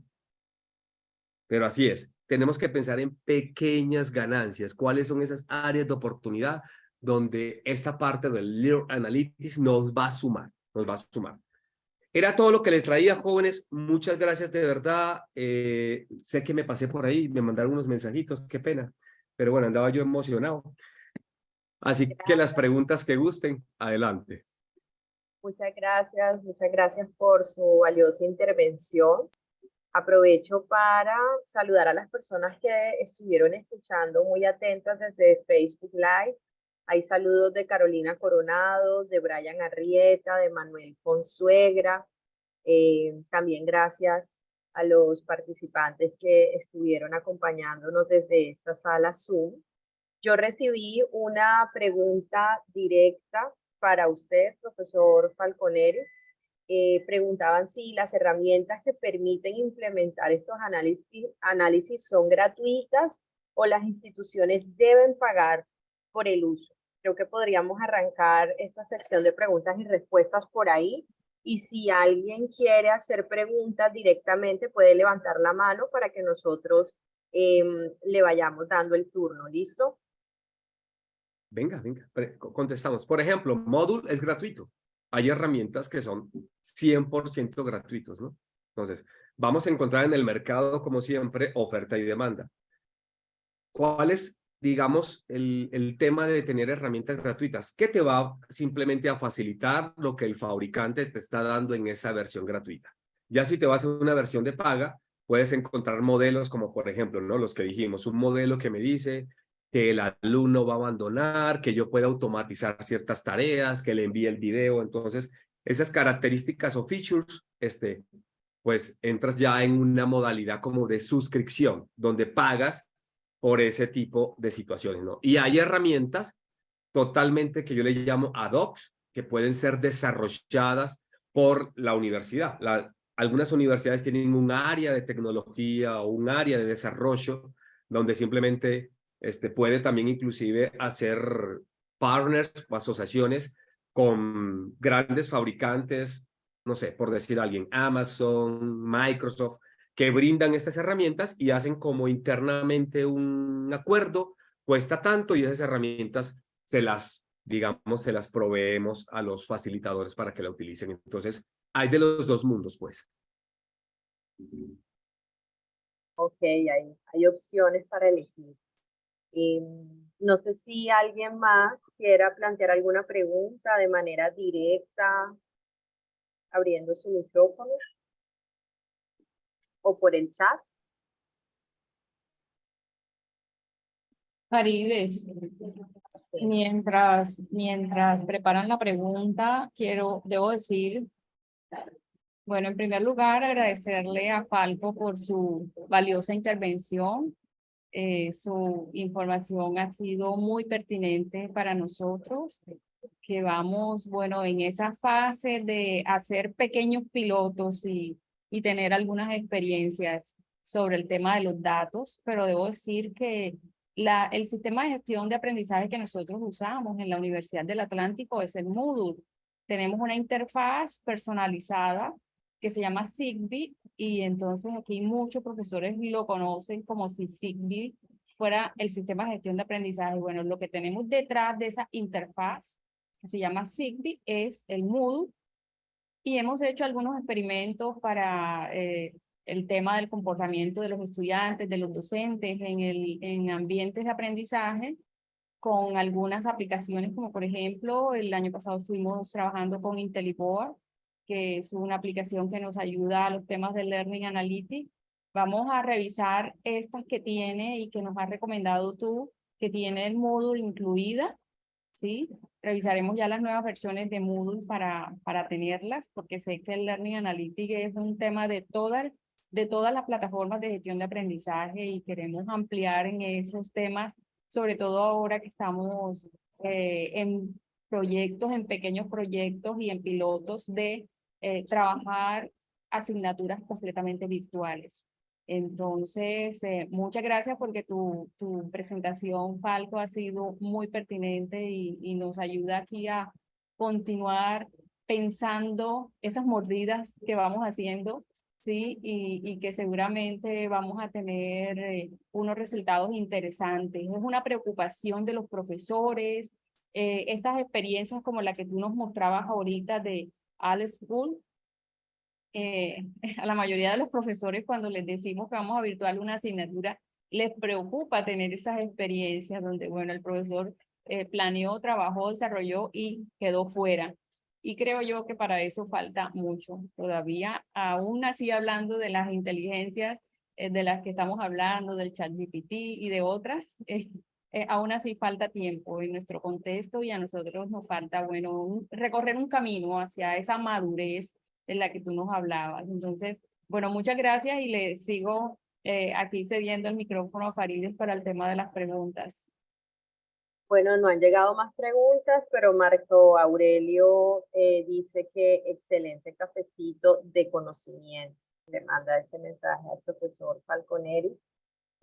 Pero así es, tenemos que pensar en pequeñas ganancias. ¿Cuáles son esas áreas de oportunidad donde esta parte del Learn Analytics nos va a sumar? Nos va a sumar. Era todo lo que les traía, jóvenes. Muchas gracias de verdad. Sé que me pasé por ahí, me mandaron unos mensajitos, qué pena. Pero bueno, andaba yo emocionado. Así que las preguntas que gusten, adelante. Muchas gracias por su valiosa intervención. Aprovecho para saludar a las personas que estuvieron escuchando muy atentas desde Facebook Live. Hay saludos de Carolina Coronado, de Brian Arrieta, de Manuel Consuegra. También gracias a los participantes que estuvieron acompañándonos desde esta sala Zoom. Yo recibí una pregunta directa para usted, profesor Falconeres. Preguntaban si las herramientas que permiten implementar estos análisis son gratuitas o las instituciones deben pagar por el uso. Creo que podríamos arrancar esta sección de preguntas y respuestas por ahí. Y si alguien quiere hacer preguntas directamente, puede levantar la mano para que nosotros le vayamos dando el turno. ¿Listo? Venga, contestamos. Por ejemplo, Moodle es gratuito. Hay herramientas que son 100% gratuitos, ¿no? Entonces, vamos a encontrar en el mercado, como siempre, oferta y demanda. ¿Cuál es, digamos, el tema de tener herramientas gratuitas? Que te va simplemente a facilitar lo que el fabricante te está dando en esa versión gratuita. Ya si te vas a una versión de paga, puedes encontrar modelos como, por ejemplo, ¿no? Los que dijimos, un modelo que me dice que el alumno va a abandonar, que yo pueda automatizar ciertas tareas, que le envíe el video. Entonces, esas características o features, pues entras ya en una modalidad como de suscripción, donde pagas por ese tipo de situaciones, ¿no? Y hay herramientas totalmente que yo le llamo ad hoc, que pueden ser desarrolladas por la universidad. Algunas universidades tienen un área de tecnología o un área de desarrollo donde simplemente puede también inclusive hacer partners o asociaciones con grandes fabricantes, no sé, por decir a alguien, Amazon, Microsoft, que brindan estas herramientas y hacen como internamente un acuerdo, cuesta tanto y esas herramientas digamos, se las proveemos a los facilitadores para que la utilicen. Entonces, hay de los dos mundos, pues. Ok, hay opciones para elegir. No sé si alguien más quiera plantear alguna pregunta de manera directa, abriendo su micrófono o por el chat. Farides, mientras preparan la pregunta, debo decir, bueno, en primer lugar, agradecerle a Falco por su valiosa intervención. Su información ha sido muy pertinente para nosotros, que vamos, bueno, en esa fase de hacer pequeños pilotos y tener algunas experiencias sobre el tema de los datos, pero debo decir que el sistema de gestión de aprendizaje que nosotros usamos en la Universidad del Atlántico es el Moodle. Tenemos una interfaz personalizada que se llama Zigbee, y entonces aquí muchos profesores lo conocen como si Zigbee fuera el sistema de gestión de aprendizaje. Bueno, lo que tenemos detrás de esa interfaz que se llama Zigbee es el Moodle, y hemos hecho algunos experimentos para el tema del comportamiento de los estudiantes, de los docentes en ambientes de aprendizaje, con algunas aplicaciones, como por ejemplo, el año pasado estuvimos trabajando con IntelliBoard, que es una aplicación que nos ayuda a los temas de Learning Analytics. Vamos a revisar estas que tiene y que nos has recomendado tú, que tiene el Moodle incluida, ¿sí? Revisaremos ya las nuevas versiones de Moodle para tenerlas, porque sé que el Learning Analytics es un tema de todas las plataformas de gestión de aprendizaje y queremos ampliar en esos temas, sobre todo ahora que estamos en proyectos, en pequeños proyectos y en pilotos de trabajar asignaturas completamente virtuales. Entonces, muchas gracias porque tu presentación, Falco, ha sido muy pertinente y nos ayuda aquí a continuar pensando esas mordidas que vamos haciendo, ¿sí? Y que seguramente vamos a tener unos resultados interesantes. Es una preocupación de los profesores, estas experiencias como la que tú nos mostrabas ahorita de All School. A la mayoría de los profesores, cuando les decimos que vamos a virtual una asignatura, les preocupa tener esas experiencias donde, bueno, el profesor planeó, trabajó, desarrolló y quedó fuera. Y creo yo que para eso falta mucho todavía, aún así hablando de las inteligencias de las que estamos hablando, del ChatGPT y de otras, aún así falta tiempo en nuestro contexto y a nosotros nos falta, bueno, recorrer un camino hacia esa madurez en la que tú nos hablabas. Entonces, bueno, muchas gracias y le sigo aquí cediendo el micrófono a Farideh para el tema de las preguntas. Bueno, no han llegado más preguntas, pero Marco Aurelio dice que excelente cafecito de conocimiento. Le manda ese mensaje al profesor Falconeri.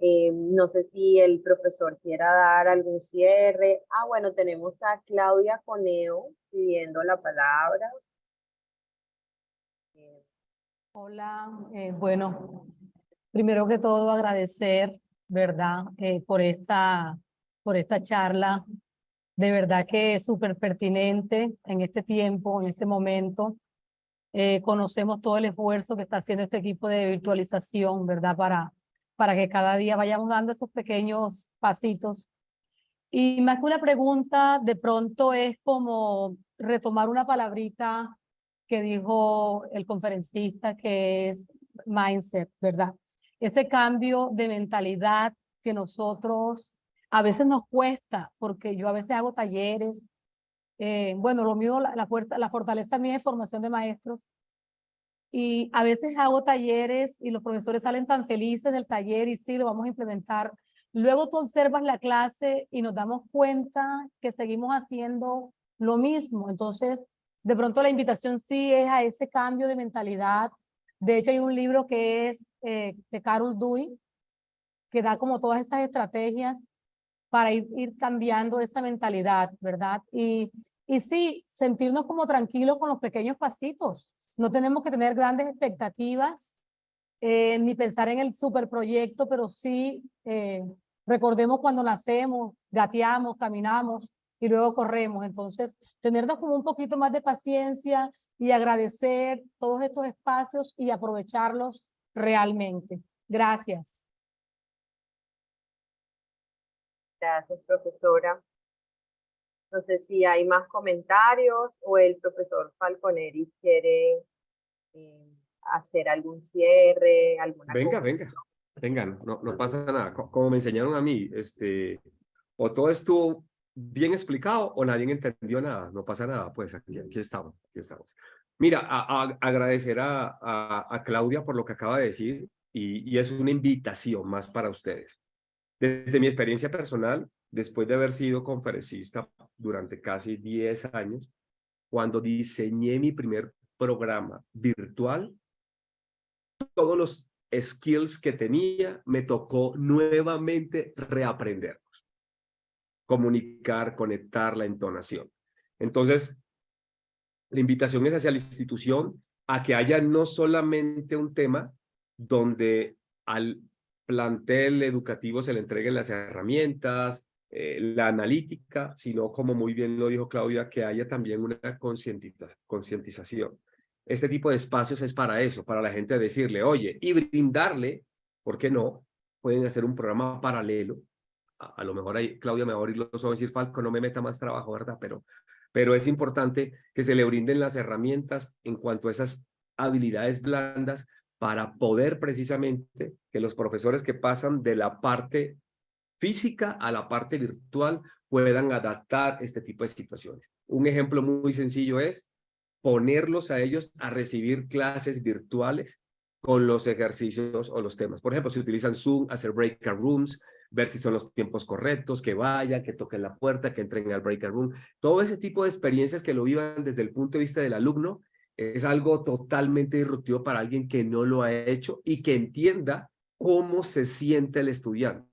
No sé si el profesor quiera dar algún cierre. Bueno, tenemos a Claudia Coneo pidiendo la palabra. Hola, bueno, primero que todo agradecer, ¿verdad? Por esta charla, de verdad que es súper pertinente en este tiempo, en este momento. Conocemos todo el esfuerzo que está haciendo este equipo de virtualización, ¿verdad? Para que cada día vayamos dando esos pequeños pasitos. Y más que una pregunta, de pronto es como retomar una palabrita que dijo el conferencista, que es mindset, ¿verdad? Ese cambio de mentalidad que nosotros a veces nos cuesta, porque yo a veces hago talleres. Bueno, lo mío, la fortaleza mía es formación de maestros. Y a veces hago talleres y los profesores salen tan felices del taller y sí, lo vamos a implementar. Luego tú observas la clase y nos damos cuenta que seguimos haciendo lo mismo. Entonces, de pronto la invitación sí es a ese cambio de mentalidad. De hecho, hay un libro que es de Carol Dweck, que da como todas esas estrategias para ir cambiando esa mentalidad, ¿verdad? Y sí, sentirnos como tranquilos con los pequeños pasitos. No tenemos que tener grandes expectativas, ni pensar en el superproyecto, pero sí recordemos cuando nacemos, gateamos, caminamos y luego corremos. Entonces, tenernos como un poquito más de paciencia y agradecer todos estos espacios y aprovecharlos realmente. Gracias. Gracias, profesora. No sé si hay más comentarios o el profesor Falconeri quiere hacer algún cierre, alguna Venga, no pasa nada. Como me enseñaron a mí, o todo estuvo bien explicado o nadie entendió nada, no pasa nada, pues aquí estamos. Mira, agradecer a Claudia por lo que acaba de decir y es una invitación más para ustedes. Desde mi experiencia personal, después de haber sido conferencista durante casi 10 años, cuando diseñé mi primer programa virtual, todos los skills que tenía me tocó nuevamente reaprenderlos. Comunicar, conectar, la entonación. Entonces, la invitación es hacia la institución a que haya no solamente un tema donde al plantel educativo se le entreguen las herramientas, la analítica, sino como muy bien lo dijo Claudia, que haya también una concientización. Este tipo de espacios es para eso, para la gente decirle, oye, y brindarle, ¿por qué no? Pueden hacer un programa paralelo. A lo mejor ahí Claudia me va a abrir los ojos y decir, Falco, no me meta más trabajo, ¿verdad? Pero pero es importante que se le brinden las herramientas en cuanto a esas habilidades blandas para poder precisamente que los profesores que pasan de la parte física a la parte virtual puedan adaptar este tipo de situaciones. Un ejemplo muy sencillo es ponerlos a ellos a recibir clases virtuales con los ejercicios o los temas. Por ejemplo, si utilizan Zoom, hacer breakout rooms, ver si son los tiempos correctos, que vayan, que toquen la puerta, que entren al breakout room. Todo ese tipo de experiencias que lo vivan desde el punto de vista del alumno es algo totalmente disruptivo para alguien que no lo ha hecho y que entienda cómo se siente el estudiante.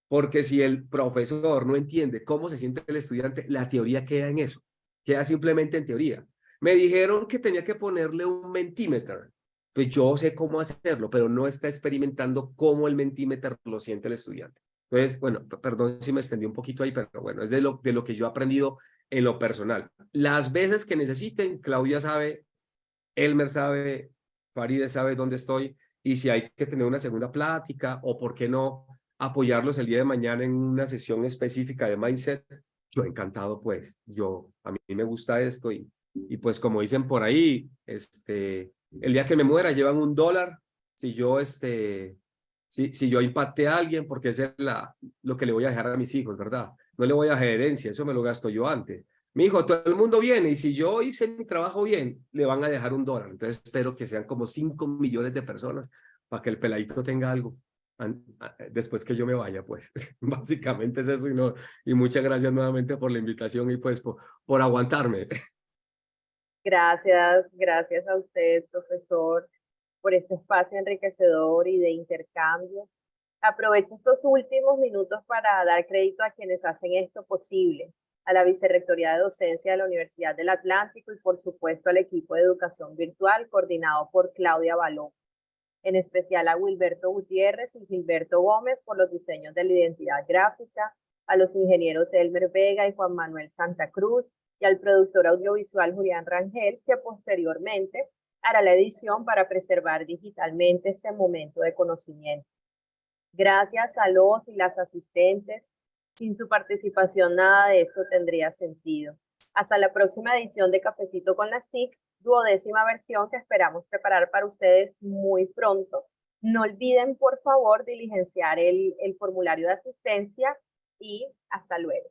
Porque si el profesor no entiende cómo se siente el estudiante, la teoría queda en eso, queda simplemente en teoría. Me dijeron que tenía que ponerle un Mentimeter. Pues yo sé cómo hacerlo, pero no está experimentando cómo el Mentimeter lo siente el estudiante. Entonces, bueno, perdón si me extendí un poquito ahí, pero bueno, es de lo que yo he aprendido en lo personal. Las veces que necesiten, Claudia sabe, Elmer sabe, Faride sabe dónde estoy, y si hay que tener una segunda plática, o por qué no apoyarlos el día de mañana en una sesión específica de mindset, yo encantado, pues, a mí me gusta esto, y pues como dicen por ahí, el día que me muera llevan $1, si yo, si yo impacté a alguien, porque ese es lo que le voy a dejar a mis hijos, ¿verdad? No le voy a dejar herencia, eso me lo gasto yo antes. Mi hijo, todo el mundo viene, y si yo hice mi trabajo bien, le van a dejar $1. Entonces espero que sean como 5 millones de personas para que el peladito tenga algo después que yo me vaya, pues. Básicamente es eso, y muchas gracias nuevamente por la invitación y pues por aguantarme. Gracias a usted, profesor, por este espacio enriquecedor y de intercambio. Aprovecho estos últimos minutos para dar crédito a quienes hacen esto posible, a la Vicerrectoría de Docencia de la Universidad del Atlántico y por supuesto al equipo de educación virtual coordinado por Claudia Balón, en especial a Wilberto Gutiérrez y Gilberto Gómez por los diseños de la identidad gráfica, a los ingenieros Elmer Vega y Juan Manuel Santa Cruz, y al productor audiovisual Julián Rangel, que posteriormente hará la edición para preservar digitalmente este momento de conocimiento. Gracias a los y las asistentes. Sin su participación nada de esto tendría sentido. Hasta la próxima edición de Cafecito con las TIC, 12ª versión que esperamos preparar para ustedes muy pronto. No olviden, por favor, diligenciar el formulario de asistencia y hasta luego.